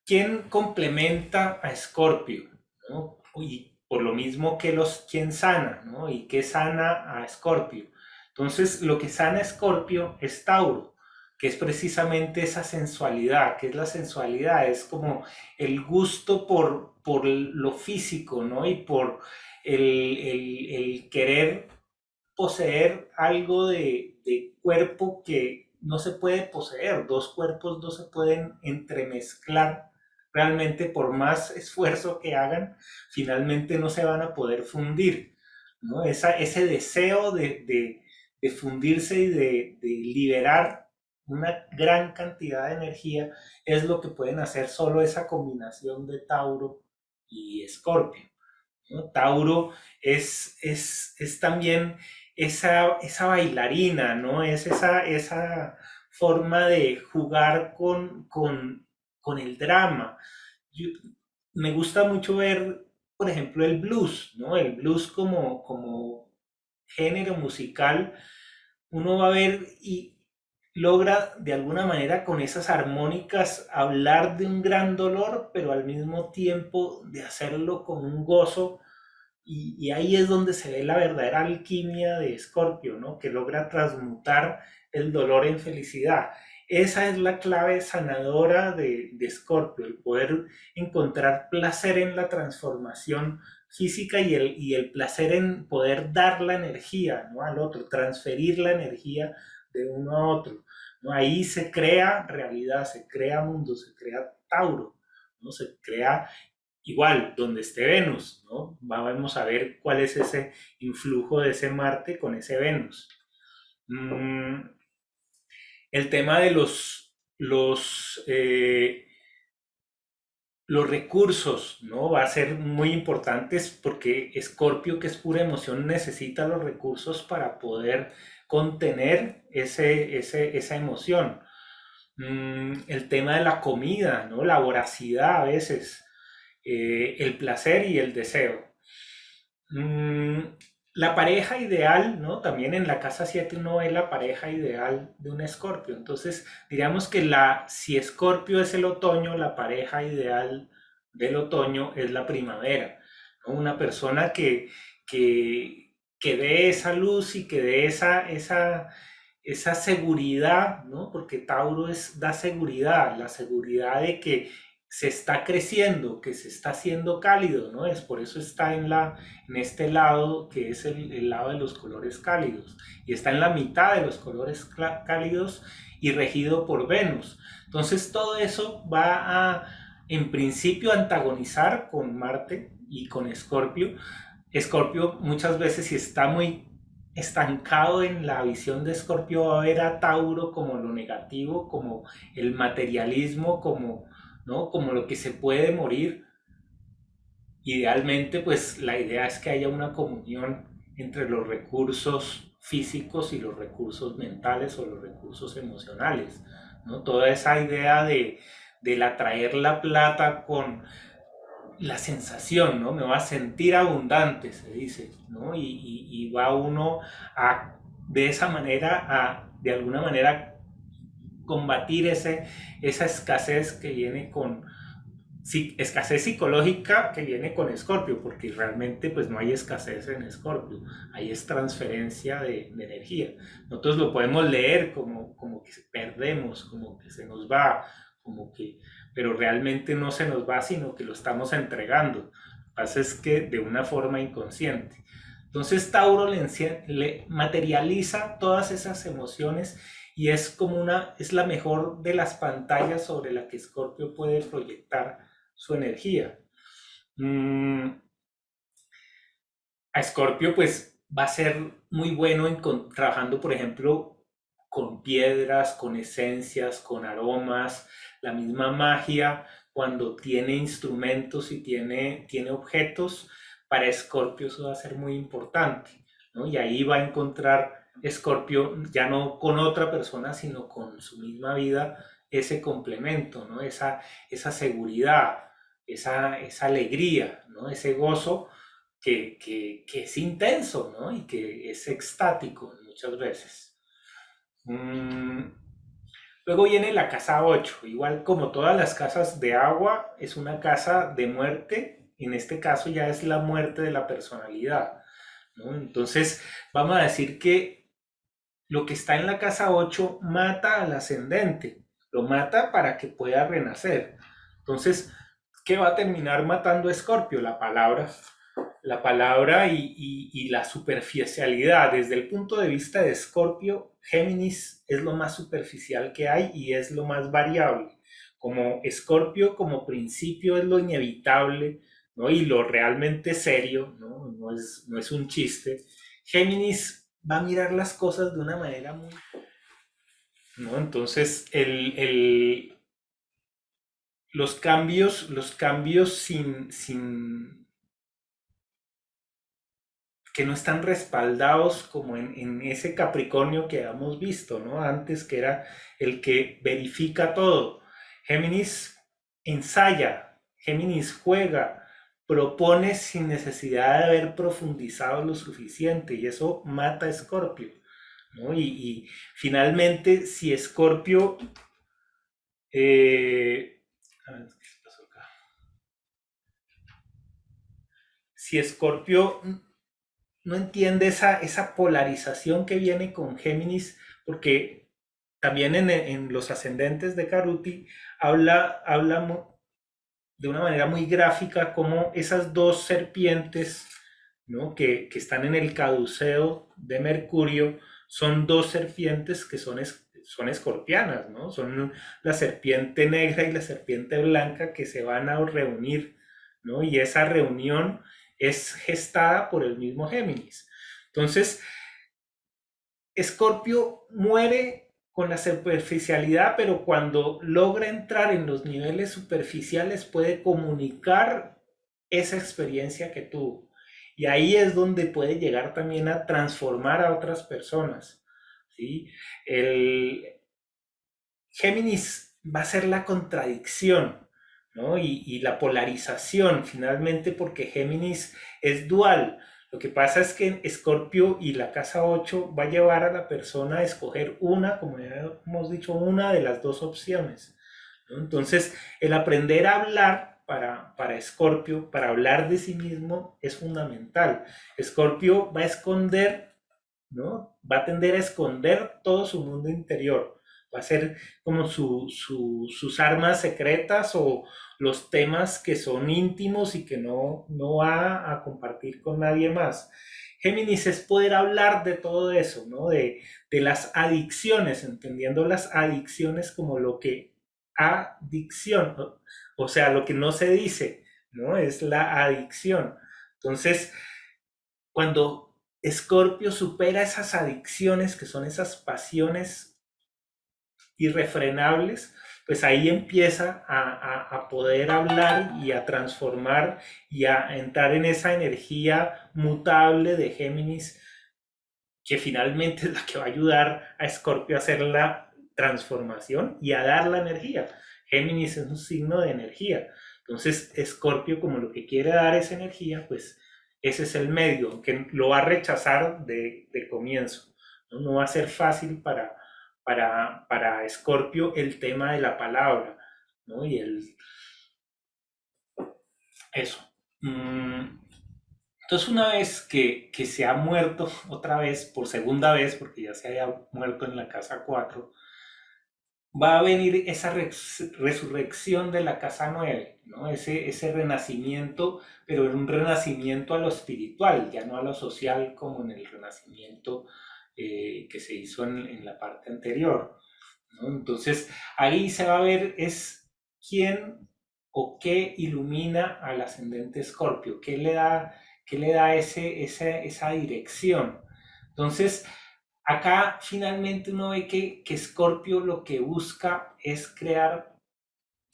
¿Quién complementa a Escorpio? ¿No? Y por lo mismo que quién sana, ¿no? Y qué sana a Escorpio. Entonces, lo que sana a Escorpio es Tauro, que es precisamente esa sensualidad. ¿Qué es la sensualidad? Es como el gusto por lo físico, ¿no? Y por el querer poseer algo de cuerpo que no se puede poseer. Dos cuerpos no se pueden entremezclar. Realmente, por más esfuerzo que hagan, finalmente no se van a poder fundir, ¿no? Ese deseo de fundirse y de liberar una gran cantidad de energía es lo que pueden hacer solo esa combinación de Tauro y Escorpio, ¿no? Tauro es también esa bailarina, ¿no? Es esa forma de jugar con el drama. Yo- Me gusta mucho ver, por ejemplo, el blues, ¿no? El blues como género musical, uno va a ver y logra de alguna manera con esas armónicas hablar de un gran dolor, pero al mismo tiempo de hacerlo con un gozo y ahí es donde se ve la verdadera alquimia de Escorpio, ¿no? Que logra transmutar el dolor en felicidad. Esa es la clave sanadora de Escorpio, el poder encontrar placer en la transformación física y el placer en poder dar la energía, ¿no? Al otro, transferir la energía de uno a otro, ¿no? Ahí se crea realidad, se crea mundo, se crea Tauro, ¿no? Se crea igual, donde esté Venus, ¿no? Vamos a ver cuál es ese influjo de ese Marte con ese Venus. Mm, el tema de los recursos, ¿no? Va a ser muy importante porque Escorpio, que es pura emoción, necesita los recursos para poder contener esa emoción. El tema de la comida, ¿no? La voracidad a veces, el placer y el deseo. Mm, la pareja ideal, ¿no? También en la casa 7 uno ve la pareja ideal de un escorpio. Entonces, diríamos que si escorpio es el otoño, la pareja ideal del otoño es la primavera, ¿no? Una persona que dé esa luz y que dé esa seguridad, ¿no? Porque Tauro da seguridad, la seguridad de que se está creciendo, que se está haciendo cálido, ¿no? Es por eso está en este lado que es el lado de los colores cálidos y está en la mitad de los colores cálidos y regido por Venus. Entonces todo eso va en principio, antagonizar con Marte y con Escorpio. Escorpio muchas veces, si está muy estancado en la visión de Escorpio, va a ver a Tauro como lo negativo, como el materialismo, ¿no? Como lo que se puede morir. Idealmente, pues la idea es que haya una comunión entre los recursos físicos y los recursos mentales o los recursos emocionales, ¿no? Toda esa idea del atraer la plata con la sensación, ¿no? Me va a sentir abundante, se dice, ¿no? Y va uno de esa manera, de alguna manera, combatir esa escasez que viene escasez psicológica que viene con Escorpio, porque realmente pues no hay escasez en Escorpio, hay es transferencia de energía. Nosotros lo podemos leer como que perdemos, como que se nos va, pero realmente no se nos va, sino que lo estamos entregando. Lo que pasa es que de una forma inconsciente. Entonces Tauro le materializa todas esas emociones y es la mejor de las pantallas sobre la que Escorpio puede proyectar su energía. A a Escorpio pues va a ser muy bueno trabajando, por ejemplo, con piedras, con esencias, con aromas, la misma magia, cuando tiene instrumentos y tiene objetos, para Escorpio eso va a ser muy importante, ¿no? Y ahí va a encontrar Escorpio ya no con otra persona, sino con su misma vida, ese complemento, ¿no? Esa seguridad, esa alegría, ¿no? Ese gozo que es intenso, ¿no? Y que es extático muchas veces. Mm, Luego viene la casa 8. Igual como todas las casas de agua, es una casa de muerte. En este caso ya es la muerte de la personalidad, ¿no? Entonces, vamos a decir que lo que está en la casa 8 mata al ascendente, lo mata para que pueda renacer. Entonces, ¿qué va a terminar matando a Escorpio? La palabra y la superficialidad. Desde el punto de vista de Escorpio, Géminis es lo más superficial que hay y es lo más variable. Como Escorpio, como principio, es lo inevitable, ¿no? Y lo realmente serio, ¿no? No es un chiste. Géminis va a mirar las cosas de una manera muy... ¿no? Entonces, los cambios que no están respaldados como en ese Capricornio que hemos visto, ¿no? Antes, que era el que verifica todo. Géminis ensaya, Géminis juega, propone sin necesidad de haber profundizado lo suficiente y eso mata a Escorpio, ¿no? Y finalmente, si Escorpio... a ver, ¿qué pasó acá? Si Escorpio no entiende esa polarización que viene con Géminis, porque también en los ascendentes de Caruti habla de una manera muy gráfica como esas dos serpientes, ¿no? que están en el caduceo de Mercurio, son dos serpientes que son escorpianas, ¿no? Son la serpiente negra y la serpiente blanca que se van a reunir, ¿no? Y esa reunión es gestada por el mismo Géminis. Entonces, Escorpio muere con la superficialidad, pero cuando logra entrar en los niveles superficiales puede comunicar esa experiencia que tuvo. Y ahí es donde puede llegar también a transformar a otras personas, ¿sí? El Géminis va a ser la contradicción, ¿no? Y la polarización, finalmente, porque Géminis es dual. Lo que pasa es que Escorpio y la casa 8 va a llevar a la persona a escoger una, como ya hemos dicho, una de las dos opciones, ¿no? Entonces, el aprender a hablar para Escorpio, para hablar de sí mismo, es fundamental. Escorpio va a esconder, ¿no? Va a tender a esconder todo su mundo interior. Va a ser como sus armas secretas o los temas que son íntimos y que no va a compartir con nadie más. Géminis es poder hablar de todo eso, ¿no? De las adicciones, entendiendo las adicciones como lo que adicción, o sea, lo que no se dice, ¿no? Es la adicción. Entonces, cuando Escorpio supera esas adicciones, que son esas pasiones irrefrenables, pues ahí empieza a poder hablar y a transformar y a entrar en esa energía mutable de Géminis, que finalmente es la que va a ayudar a Escorpio a hacer la transformación y a dar la energía. Géminis es un signo de energía. Entonces, Escorpio, como lo que quiere dar esa energía, pues ese es el medio, que lo va a rechazar de comienzo. No va a ser fácil para Escorpio el tema de la palabra, ¿no? Eso. Entonces, una vez que se ha muerto otra vez, por segunda vez, porque ya se había muerto en la casa 4, va a venir esa resurrección de la casa 9, ¿no? Ese renacimiento, pero en un renacimiento a lo espiritual, ya no a lo social como en el renacimiento que se hizo en la parte anterior, ¿no? Entonces, ahí se va a ver es quién o qué ilumina al ascendente Escorpio, qué le da, qué le da esa dirección. Entonces, acá finalmente uno ve que Escorpio lo que busca es crear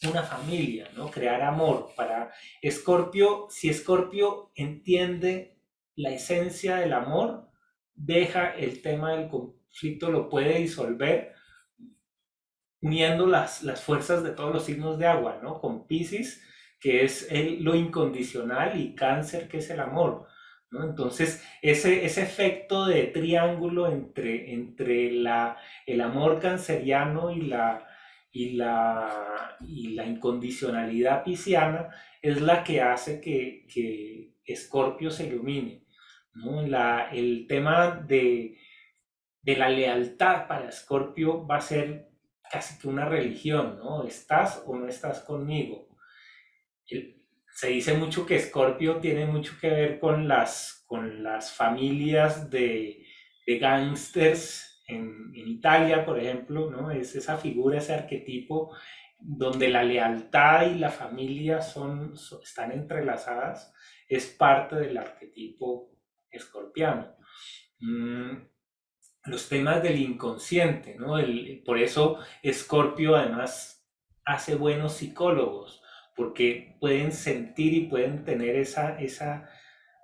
una familia, ¿no? Crear amor. Para Escorpio, si Escorpio entiende la esencia del amor, deja el tema del conflicto, lo puede disolver uniendo las fuerzas de todos los signos de agua, ¿no? Con Piscis, que es lo incondicional, y Cáncer, que es el amor, ¿no? Entonces, ese efecto de triángulo entre el amor canceriano y la incondicionalidad pisciana es la que hace que Escorpio se ilumine, ¿no? El tema de la lealtad para Escorpio va a ser casi que una religión, ¿no? ¿Estás o no estás conmigo? Se dice mucho que Escorpio tiene mucho que ver con las familias de gángsters en Italia, por ejemplo, ¿no? Es esa figura, ese arquetipo donde la lealtad y la familia están entrelazadas, es parte del arquetipo escorpiano. Los temas del inconsciente, ¿no? Por eso Escorpio además hace buenos psicólogos, porque pueden sentir y pueden tener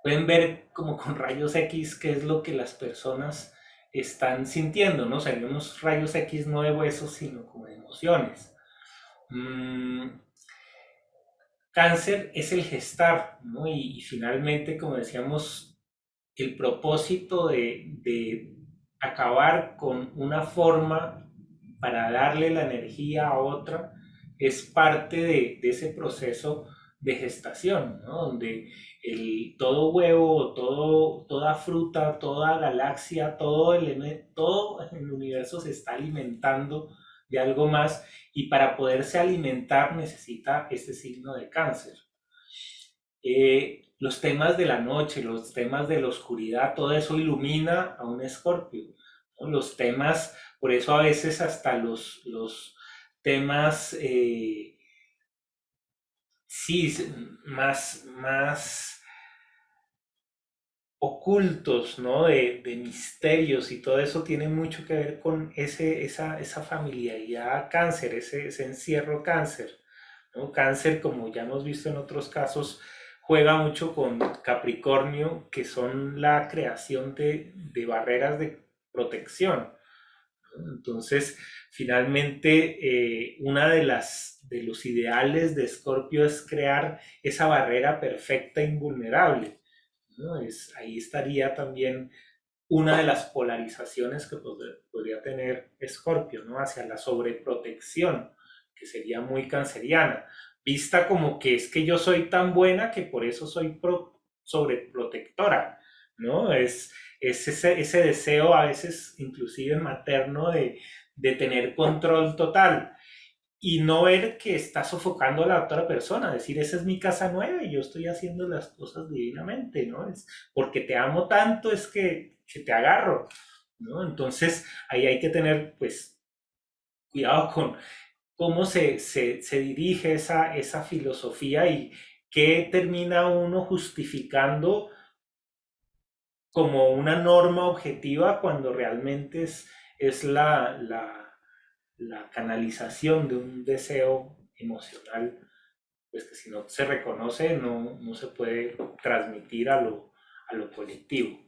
pueden ver como con rayos X qué es lo que las personas están sintiendo, ¿no? O sea, unos rayos X no de huesos, sino como de emociones. Cáncer es el gestar, ¿no? Y finalmente, como decíamos, el propósito de acabar con una forma para darle la energía a otra es parte de ese proceso de gestación, ¿no? Donde todo huevo, toda fruta, toda galaxia, todo en el universo se está alimentando de algo más, y para poderse alimentar necesita ese signo de Cáncer. Los temas de la noche, los temas de la oscuridad, todo eso ilumina a un Escorpio, ¿no? Los temas, por eso a veces hasta los temas, sí, más ocultos, ¿no? De misterios y todo eso tiene mucho que ver con esa familiaridad Cáncer, ese encierro Cáncer, ¿no? Cáncer, como ya hemos visto en otros casos, juega mucho con Capricornio, que son la creación de barreras de protección, ¿no? Entonces, finalmente, una de los ideales de Escorpio es crear esa barrera perfecta e invulnerable, ¿no? Ahí estaría también una de las polarizaciones que podría tener Escorpio, ¿no? Hacia la sobreprotección, que sería muy canceriana, vista como que es que yo soy tan buena que por eso soy sobreprotectora, ¿no? Es ese deseo a veces inclusive materno de tener control total, y no ver que está sofocando a la otra persona, decir, esa es mi casa nueva y yo estoy haciendo las cosas divinamente, ¿no? Es porque te amo tanto es que te agarro, ¿no? Entonces ahí hay que tener, pues, cuidado con cómo se dirige esa filosofía, y qué termina uno justificando como una norma objetiva cuando realmente es la canalización de un deseo emocional, pues que si no se reconoce no se puede transmitir a lo colectivo.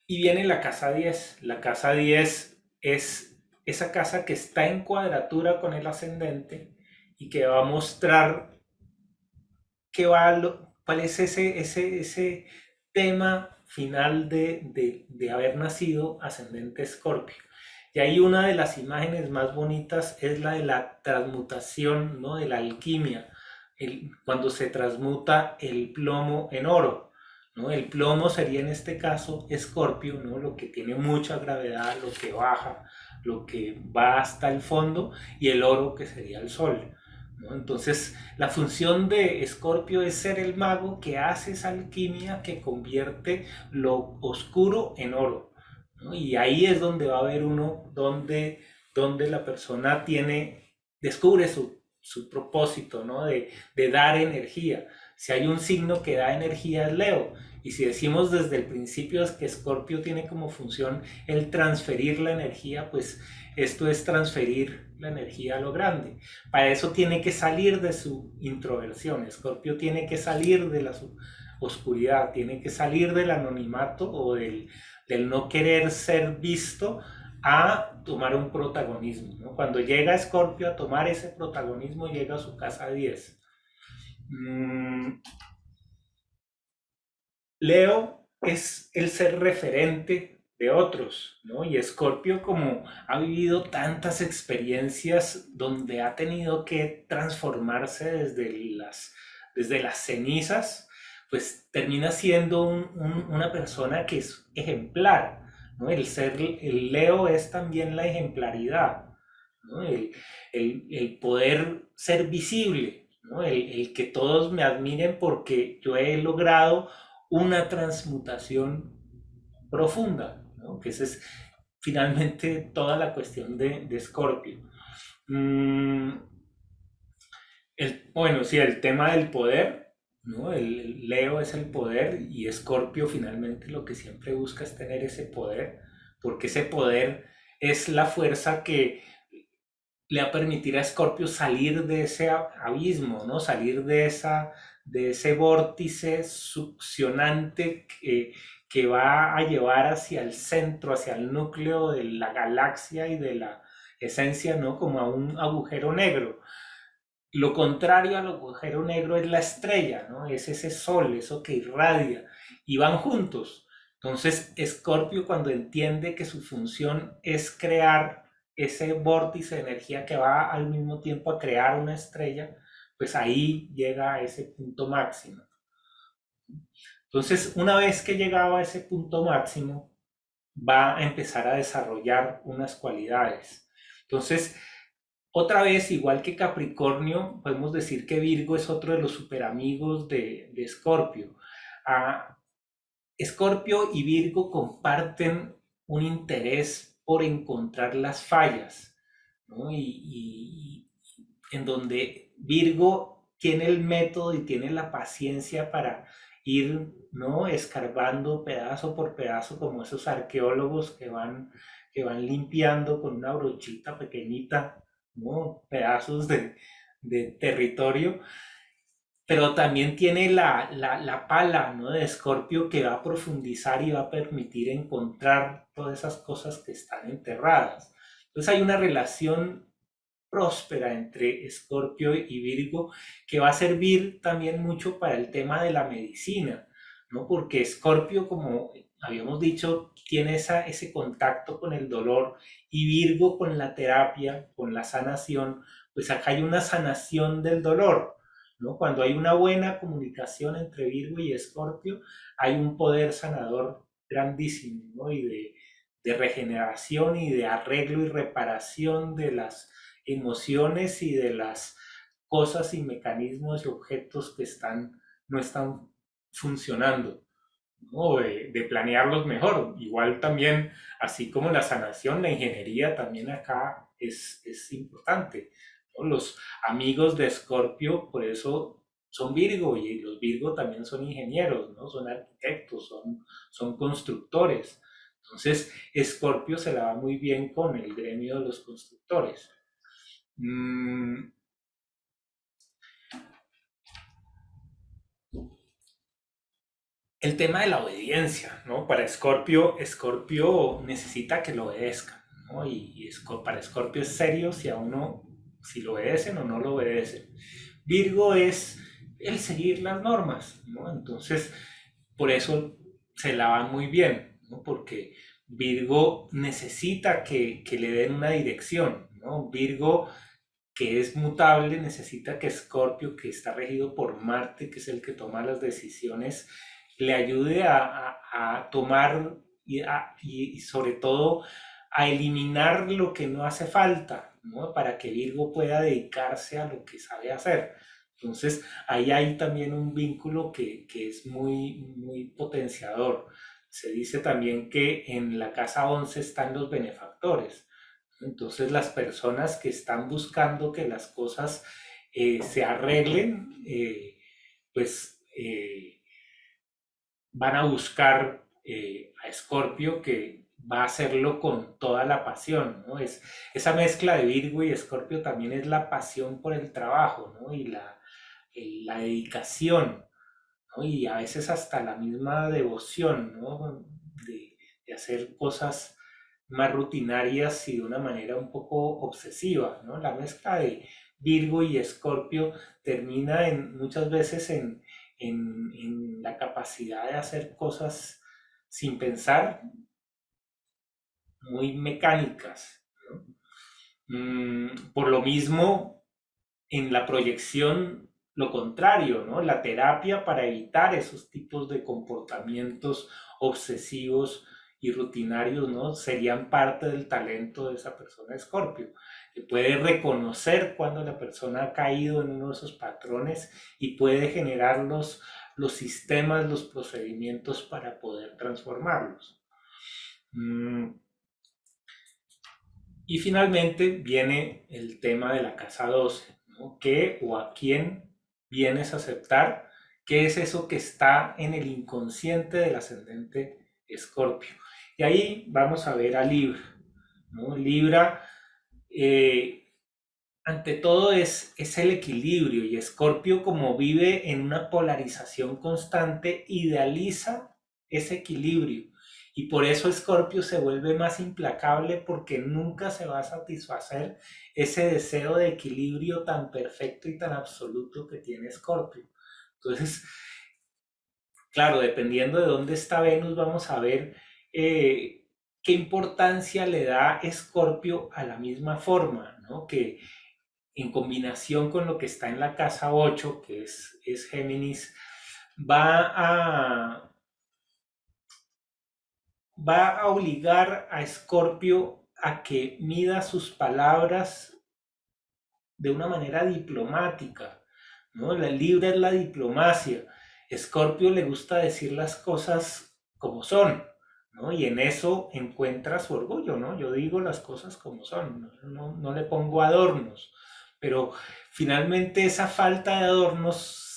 Y viene la casa 10. La casa 10 es esa casa que está en cuadratura con el ascendente y que va a mostrar cuál es ese tema final de haber nacido ascendente Escorpio. Y ahí una de las imágenes más bonitas es la de la transmutación, ¿no? De la alquimia, cuando se transmuta el plomo en oro, ¿no? El plomo sería en este caso Escorpio, ¿no? Lo que tiene mucha gravedad, lo que baja, lo que va hasta el fondo, y el oro, que sería el sol, ¿no? Entonces, la función de Escorpio es ser el mago que hace esa alquimia que convierte lo oscuro en oro, ¿no? Y ahí es donde va a haber uno, donde la persona descubre su propósito, ¿no? De dar energía. Si hay un signo que da energía es Leo. Y si decimos desde el principio es que Escorpio tiene como función el transferir la energía, pues esto es transferir la energía a lo grande. Para eso tiene que salir de su introversión. Escorpio tiene que salir de la oscuridad, tiene que salir del anonimato o del no querer ser visto a tomar un protagonismo, ¿no? Cuando llega Escorpio a tomar ese protagonismo, llega a su casa 10. Leo es el ser referente de otros, ¿no? Y Escorpio, como ha vivido tantas experiencias donde ha tenido que transformarse desde las cenizas, pues termina siendo una persona que es ejemplar, ¿no? El Leo es también la ejemplaridad, ¿no? El poder ser visible, ¿no? El que todos me admiren porque yo he logrado una transmutación profunda, ¿no? Que esa es finalmente toda la cuestión de Scorpio. Mm, bueno, sí, el tema del poder, ¿no? El Leo es el poder y Scorpio finalmente lo que siempre busca es tener ese poder, porque ese poder es la fuerza que le va a permitir a Scorpio salir de ese abismo, ¿no? Salir de ese vórtice succionante que va a llevar hacia el centro, hacia el núcleo de la galaxia y de la esencia, ¿no? Como a un agujero negro. Lo contrario al agujero negro es la estrella, ¿no? Es ese sol, eso que irradia, y van juntos. Entonces, Escorpio cuando entiende que su función es crear ese vórtice de energía que va al mismo tiempo a crear una estrella, pues ahí llega a ese punto máximo. Entonces, una vez que llegaba a ese punto máximo, va a empezar a desarrollar unas cualidades. Entonces, otra vez, igual que Capricornio, podemos decir que Virgo es otro de los superamigos de Escorpio. Ah, Escorpio y Virgo comparten un interés por encontrar las fallas, ¿no? Y en donde Virgo tiene el método y tiene la paciencia para ir, ¿no? Escarbando pedazo por pedazo, como esos arqueólogos que van limpiando con una brochita pequeñita, ¿no? Pedazos de territorio, pero también tiene la pala, ¿no? De Escorpio que va a profundizar y va a permitir encontrar todas esas cosas que están enterradas. Entonces hay una relación próspera entre Escorpio y Virgo que va a servir también mucho para el tema de la medicina, ¿no? Porque Escorpio, como habíamos dicho, tiene ese contacto con el dolor y Virgo con la terapia, con la sanación, pues acá hay una sanación del dolor, ¿no? Cuando hay una buena comunicación entre Virgo y Escorpio, hay un poder sanador grandísimo, ¿no? Y de regeneración y de arreglo y reparación de las emociones y de las cosas y mecanismos y objetos que no están funcionando, ¿no? De planearlos mejor. Igual también, así como la sanación, la ingeniería también acá es importante, ¿no? Los amigos de Escorpio, por eso son Virgo, y los Virgo también son ingenieros, ¿no? Son arquitectos, son constructores. Entonces, Escorpio se la va muy bien con el gremio de los constructores. Mm, el tema de la obediencia, ¿no? Para Escorpio, Escorpio necesita que lo obedezcan, ¿no? Para Escorpio es serio si a uno, si lo obedecen o no lo obedecen. Virgo es el seguir las normas, ¿no? Entonces, por eso se la van muy bien, ¿no? Porque Virgo necesita que le den una dirección, ¿no? Virgo que es mutable, necesita que Escorpio, que está regido por Marte, que es el que toma las decisiones, le ayude a tomar y sobre todo a eliminar lo que no hace falta, ¿no? Para que Virgo pueda dedicarse a lo que sabe hacer. Entonces, ahí hay también un vínculo que es muy potenciador. Se dice también que en la casa 11 están los benefactores. Entonces las personas que están buscando que las cosas se arreglen, pues van a buscar a Escorpio, que va a hacerlo con toda la pasión, ¿no? Esa mezcla de Virgo y Escorpio también es la pasión por el trabajo, ¿no? Y la dedicación, ¿no? Y a veces hasta la misma devoción, ¿no? De hacer cosas más rutinarias y de una manera un poco obsesiva, ¿no? La mezcla de Virgo y Escorpio termina muchas veces en la capacidad de hacer cosas sin pensar, muy mecánicas, ¿no? Por lo mismo, en la proyección, lo contrario, ¿no? La terapia para evitar esos tipos de comportamientos obsesivos y rutinarios, ¿no? Serían parte del talento de esa persona Escorpio, que puede reconocer cuando la persona ha caído en uno de esos patrones y puede generar los sistemas, los procedimientos para poder transformarlos. Y finalmente viene el tema de la casa 12, ¿no? ¿Qué o a quién vienes a aceptar? ¿Qué es eso que está en el inconsciente del ascendente Escorpio? Y ahí vamos a ver a Libra, ¿no? Libra, eh, ante todo, es el equilibrio, y Escorpio, como vive en una polarización constante, idealiza ese equilibrio. Y por eso Escorpio se vuelve más implacable, porque nunca se va a satisfacer ese deseo de equilibrio tan perfecto y tan absoluto que tiene Escorpio. Entonces, claro, dependiendo de dónde está Venus, vamos a ver qué importancia le da Escorpio a la misma forma, ¿no? Que en combinación con lo que está en la casa 8, que es Géminis, va a, va a obligar a Escorpio a que mida sus palabras de una manera diplomática, ¿no? La Libra es la diplomacia. Escorpio le gusta decir las cosas como son, ¿no? Y en eso encuentra su orgullo, ¿no? Yo digo las cosas como son, no le pongo adornos, pero finalmente esa falta de adornos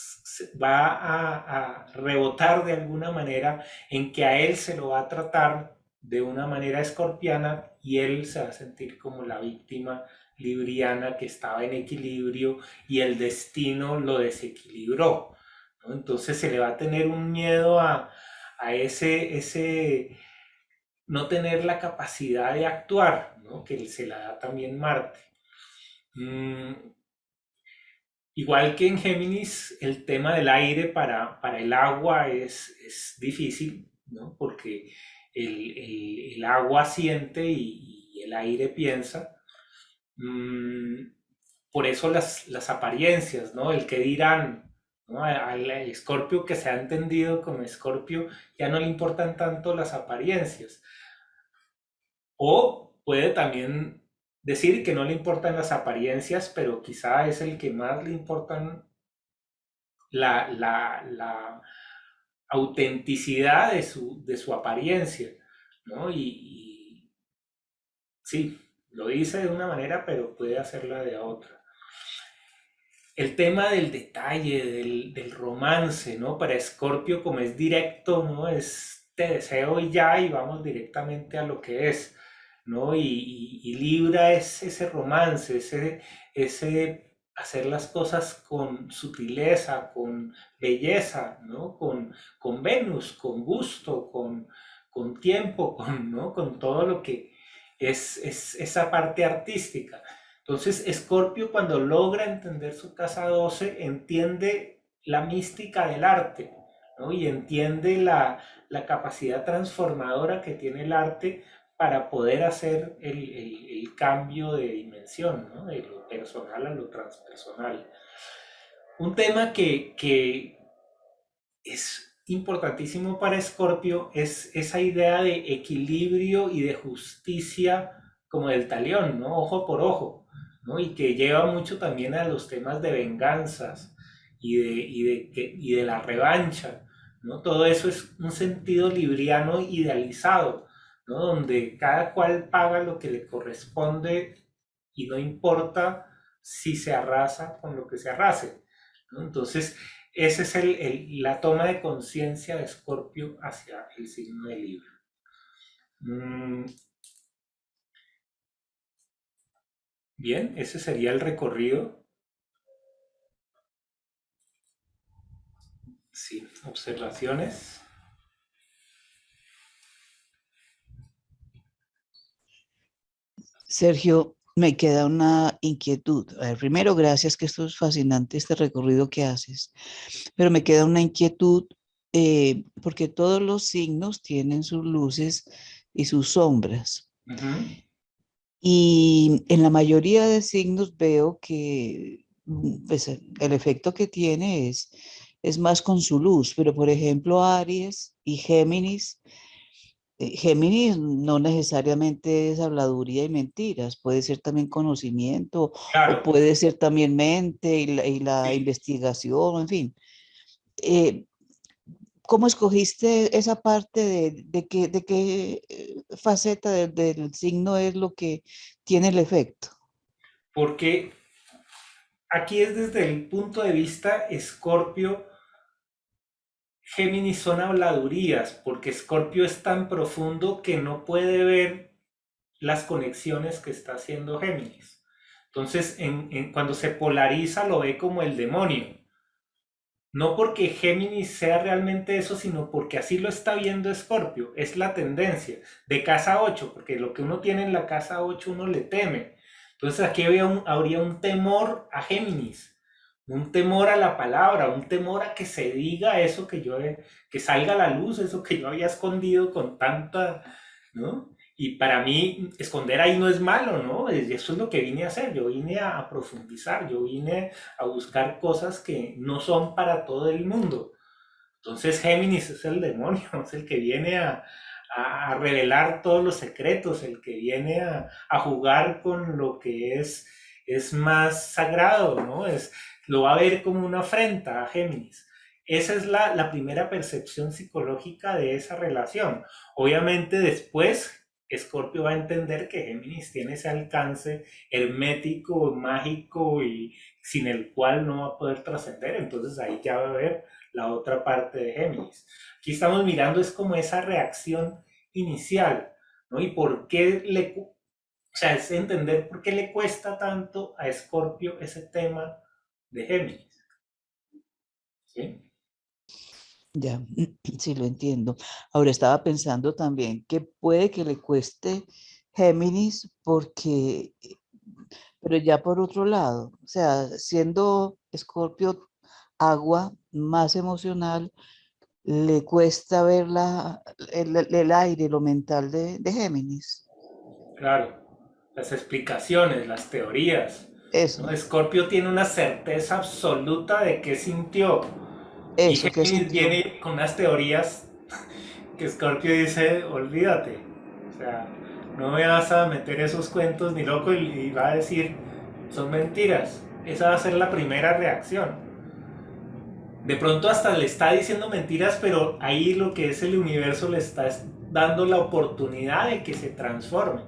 va a rebotar de alguna manera en que a él se lo va a tratar de una manera escorpiana, y él se va a sentir como la víctima libriana que estaba en equilibrio y el destino lo desequilibró, ¿no? Entonces se le va a tener un miedo a ese no tener la capacidad de actuar, ¿no? Que se la da también Marte. Mm, Igual que en Géminis, el tema del aire para el agua es difícil, ¿no? Porque el agua siente y el aire piensa. Mm, por eso las apariencias, ¿no? El que dirán, ¿no? Al Escorpio, que se ha entendido como Escorpio, ya no le importan tanto las apariencias. O puede también decir que no le importan las apariencias, pero quizá es el que más le importan la autenticidad de su apariencia, ¿no? Y sí, lo dice de una manera, pero puede hacerla de otra. El tema del detalle, del romance, ¿no? Para Escorpio, como es directo, ¿no? Es te deseo y ya, y vamos directamente a lo que es, ¿no? Y Libra es ese romance, ese hacer las cosas con sutileza, con belleza, ¿no? Con Venus, con gusto, con tiempo, ¿no? Con todo lo que es esa parte artística. Entonces, Escorpio, cuando logra entender su casa 12, entiende la mística del arte, ¿no? Y entiende la capacidad transformadora que tiene el arte para poder hacer el cambio de dimensión, ¿no? De lo personal a lo transpersonal. Un tema que es importantísimo para Escorpio es esa idea de equilibrio y de justicia, como del talión, ¿no? Ojo por ojo, ¿no? Y que lleva mucho también a los temas de venganzas y de la revancha, ¿no? Todo eso es un sentido libriano idealizado, ¿no? Donde cada cual paga lo que le corresponde y no importa si se arrasa con lo que se arrase, ¿no? Entonces, esa es la toma de conciencia de Escorpio hacia el signo de Libra. Bien, ese sería el recorrido. Sí, observaciones. Sergio, me queda una inquietud. A ver, primero, gracias, que esto es fascinante, este recorrido que haces, pero me queda una inquietud porque todos los signos tienen sus luces y sus sombras. Y en la mayoría de signos veo que pues, el efecto que tiene es más con su luz, pero por ejemplo Aries y Géminis. Géminis no necesariamente es habladuría y mentiras, puede ser también conocimiento o Claro, puede ser también mente y la sí. investigación, en fin. Eh, ¿Cómo escogiste esa parte de qué faceta del signo es lo que tiene el efecto? Porque aquí es desde el punto de vista Escorpio, Géminis son habladurías, porque Escorpio es tan profundo que no puede ver las conexiones que está haciendo Géminis. Entonces, cuando se polariza, lo ve como el demonio. No porque Géminis sea realmente eso, sino porque así lo está viendo Escorpio. Es la tendencia de casa 8, porque lo que uno tiene en la casa 8 uno le teme. Entonces aquí habría un temor a Géminis, un temor a la palabra, un temor a que se diga eso que salga a la luz, eso que yo había escondido con tanta, ¿no? Y para mí, esconder ahí no es malo, ¿no? Eso es lo que vine a hacer. Yo vine a profundizar, yo vine a buscar cosas que no son para todo el mundo. Entonces, Géminis es el demonio, es el que viene a revelar todos los secretos, el que viene a jugar con lo que es más sagrado, ¿no? Lo va a ver como una afrenta a Géminis. Esa es la primera percepción psicológica de esa relación. Obviamente después Escorpio va a entender que Géminis tiene ese alcance hermético, mágico y sin el cual no va a poder trascender. Entonces ahí ya va a ver la otra parte de Géminis. Aquí estamos mirando es como esa reacción inicial, ¿no? Y por qué o sea, es entender por qué le cuesta tanto a Escorpio ese tema de Géminis, ¿sí? Ya, sí lo entiendo. Ahora estaba pensando también que puede que le cueste Géminis porque, pero ya por otro lado, o sea, siendo Escorpio agua más emocional, le cuesta ver el aire, lo mental de Géminis. Claro, las explicaciones, las teorías, ¿no? Eso, Escorpio tiene una certeza absoluta de qué sintió y eso que Géminis sintió. viene con unas teorías que Scorpio dice, olvídate, o sea, no me vas a meter esos cuentos ni loco y va a decir, son mentiras. Esa va a ser la primera reacción. De pronto hasta le está diciendo mentiras, pero ahí lo que es el universo le está dando la oportunidad de que se transforme.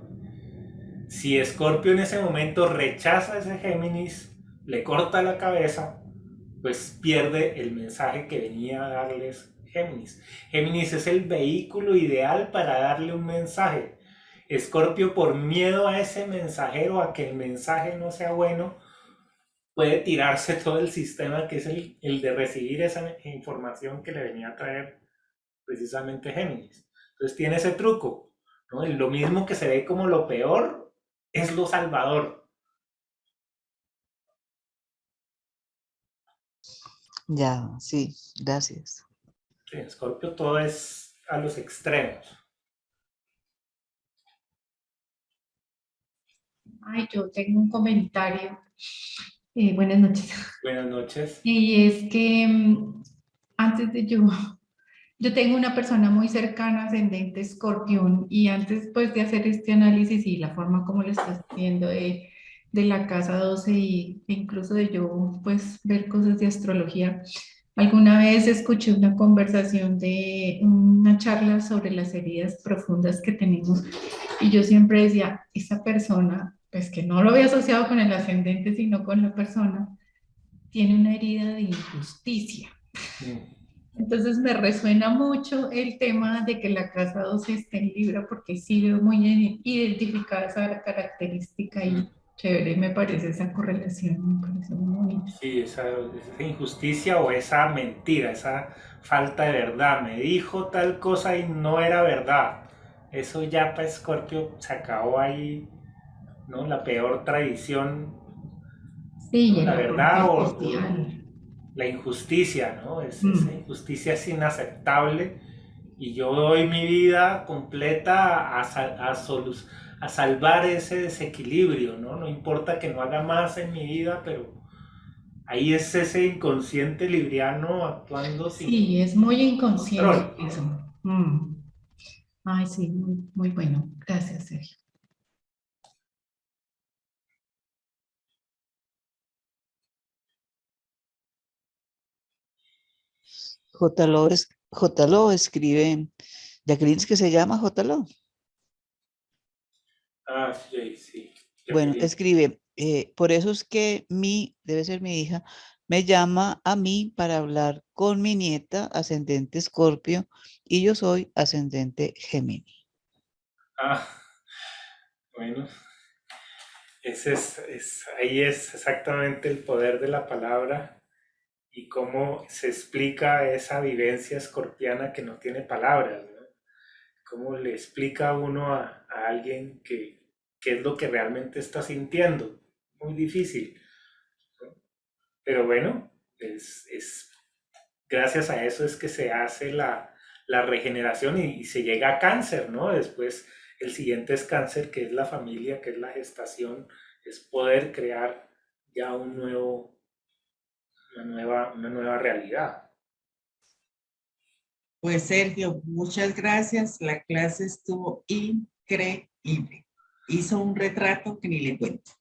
Si Scorpio en ese momento rechaza a ese Géminis, le corta la cabeza, pues pierde el mensaje que venía a darles Géminis. Géminis es el vehículo ideal para darle un mensaje. Escorpio, por miedo a ese mensajero, a que el mensaje no sea bueno, puede tirarse todo el sistema que es el de recibir esa información que le venía a traer precisamente Géminis. Entonces tiene ese truco, ¿no? Y lo mismo que se ve como lo peor es lo salvador. Ya, sí, gracias. En Escorpio todo es a los extremos. Ay, yo tengo un comentario. Buenas noches. Buenas noches. Y es que antes de yo tengo una persona muy cercana, ascendente Escorpión, y antes pues de hacer este análisis y la forma como lo estás viendo de la casa 12 e incluso de yo pues ver cosas de astrología, alguna vez escuché una conversación de una charla sobre las heridas profundas que tenemos y yo siempre decía, esa persona pues que no lo había asociado con el ascendente, sino con la persona, tiene una herida de injusticia. Entonces me resuena mucho el tema de que la casa 12 esté en Libra, porque sí veo muy identificada esa característica y chévere, me parece esa correlación, me parece muy bonita. Sí, esa injusticia o esa mentira, esa falta de verdad. Me dijo tal cosa y no era verdad. Eso ya para Escorpio se acabó ahí, ¿no? La peor traición, Sí, ¿no? el La verdad amor o social. la injusticia, ¿no? Esa Mm. injusticia es inaceptable y yo doy mi vida completa a salvar ese desequilibrio, ¿no? No importa que no haga más en mi vida, pero ahí es ese inconsciente libriano actuando sin Sí, es muy inconsciente control. eso. Mm. Ay, sí, muy, muy bueno. Gracias, Sergio. J. Lo escribe, Jacqueline, ¿es que se llama J. Lo? Ah, sí, sí. Bueno, Jacqueline. escribe, por eso es que debe ser mi hija, me llama a mí para hablar con mi nieta, ascendente Escorpio, y yo soy ascendente Géminis. Ah, bueno, ahí es exactamente el poder de la palabra y cómo se explica esa vivencia escorpiana que no tiene palabras, ¿no? Cómo le explica a uno a alguien qué es lo que realmente está sintiendo. Muy difícil, ¿no? Pero bueno, es gracias a eso es que se hace la regeneración y se llega a cáncer, ¿no? Después el siguiente es cáncer, que es la familia, que es la gestación, es poder crear ya una nueva realidad. Pues Sergio, muchas gracias. La clase estuvo increíble. Hizo un retrato que ni le cuento.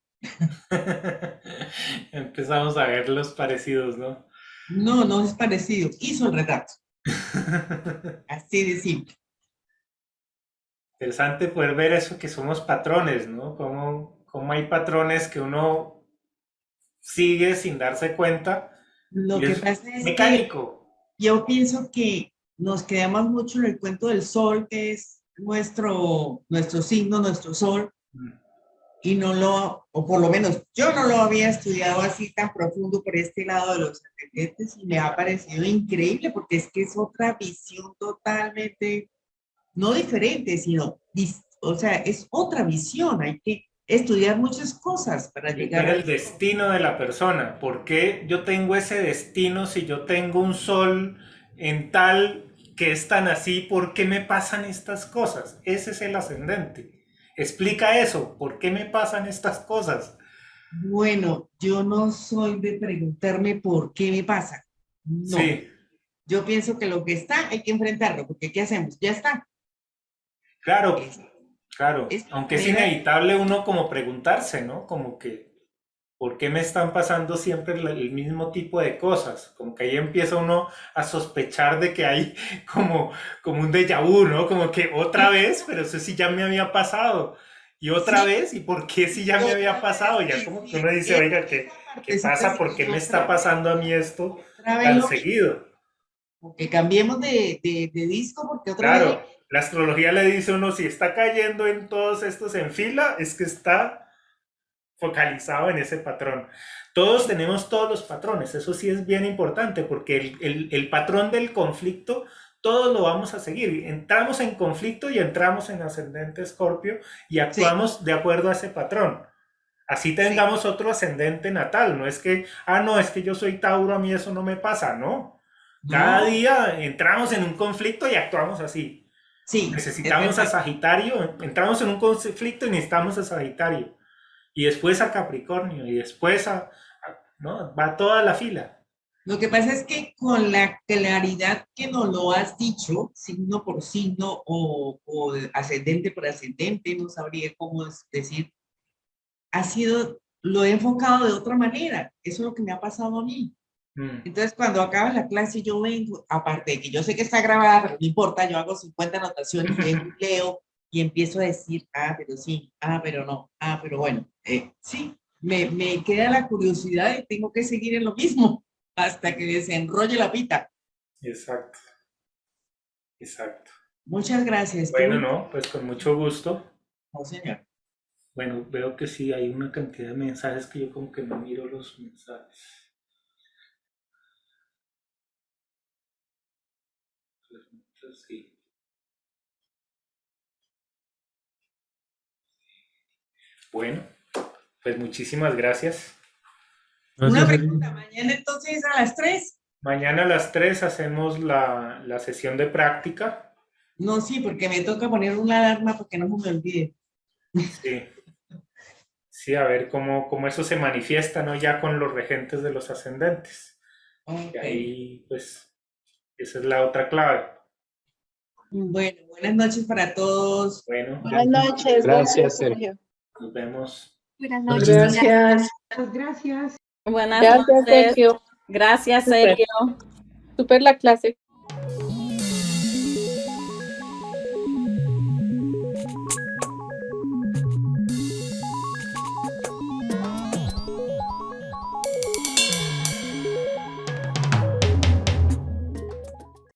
Empezamos a ver los parecidos, ¿no? No, no es parecido. Hizo el retrato. Así de simple. Interesante poder ver eso que somos patrones, ¿no? Cómo hay patrones que uno sigue sin darse cuenta Lo y que es pasa es que mecánico. yo pienso que nos quedamos mucho en el cuento del sol, que es nuestro signo, nuestro sol, y no lo, o por lo menos yo no lo había estudiado así tan profundo por este lado de los ascendentes y me ha parecido increíble porque es que es otra visión totalmente, no diferente, sino, o sea, es otra visión. Hay que estudiar muchas cosas para llegar Ver a el esto. destino de la persona. ¿Por qué yo tengo ese destino si yo tengo un sol en tal que es tan así? ¿Por qué me pasan estas cosas? Ese es el ascendente. Explica eso. ¿Por qué me pasan estas cosas? Bueno, yo no soy de preguntarme por qué me pasa. No, Sí, yo pienso que lo que está hay que enfrentarlo, porque ¿qué hacemos? Ya está. claro, Es, claro. es la Aunque es manera. inevitable uno como preguntarse, ¿no? Como que ¿por qué me están pasando siempre el mismo tipo de cosas? Como que ahí empieza uno a sospechar de que hay como un déjà vu, ¿no? Como que otra vez, pero eso sí ya me había pasado. Y otra Sí, vez, ¿y por qué si ya y me había otra pasado? vez, Ya sí, como que sí, uno dice, oiga, ¿qué, esa qué partecita pasa? sí, ¿Por qué y me está pasando a mí esto otra vez tan lo mismo, seguido? porque cambiemos de disco, porque otra vez Claro, la astrología le dice a uno, si está cayendo en todos estos en fila, es que está focalizado en ese patrón. Todos tenemos todos los patrones, eso sí es bien importante, porque el patrón del conflicto, todos lo vamos a seguir. Entramos en conflicto y entramos en ascendente Escorpio y sí, actuamos de acuerdo a ese patrón. Así sí, tengamos otro ascendente natal, no es que, no, es que yo soy Tauro, a mí eso no me pasa, no. Cada no, día entramos en un conflicto y actuamos así. sí, es Necesitamos a verdad. Sagitario, entramos en un conflicto y necesitamos a Sagitario y después a Capricornio, y después ¿no? Va toda la fila. Lo que pasa es que con la claridad que nos lo has dicho, signo por signo o ascendente por ascendente, no sabría cómo decir, ha sido, lo he enfocado de otra manera. Eso es lo que me ha pasado a mí. Mm. Entonces, cuando acaba la clase, yo vengo, aparte de que yo sé que está grabada, pero no importa, yo hago 50 anotaciones, vengo y leo y empiezo a decir, pero sí, pero no, pero bueno, sí, me queda la curiosidad y tengo que seguir en lo mismo hasta que desenrolle la pita. Exacto. Exacto. Muchas gracias. Bueno, no, pues con mucho gusto. No, señor. Bueno, veo que sí hay una cantidad de mensajes que yo como que no miro los mensajes. Sí. Bueno, pues muchísimas gracias. Una pregunta, mañana entonces a las 3. Mañana a las 3 hacemos la sesión de práctica. No, sí, porque me toca poner una alarma porque no se me olvide. Sí. Sí, a ver cómo eso se manifiesta, ¿no? Ya con los regentes de los ascendentes. Okay. Y ahí, pues, esa es la otra clave. Bueno, buenas noches para todos. Bueno, Buenas noches. Gracias, Sergio. nos vemos. Buenas noches. Gracias. Gracias. Buenas Gracias, noches. Sergio. Gracias, Súper. Sergio. Súper la clase.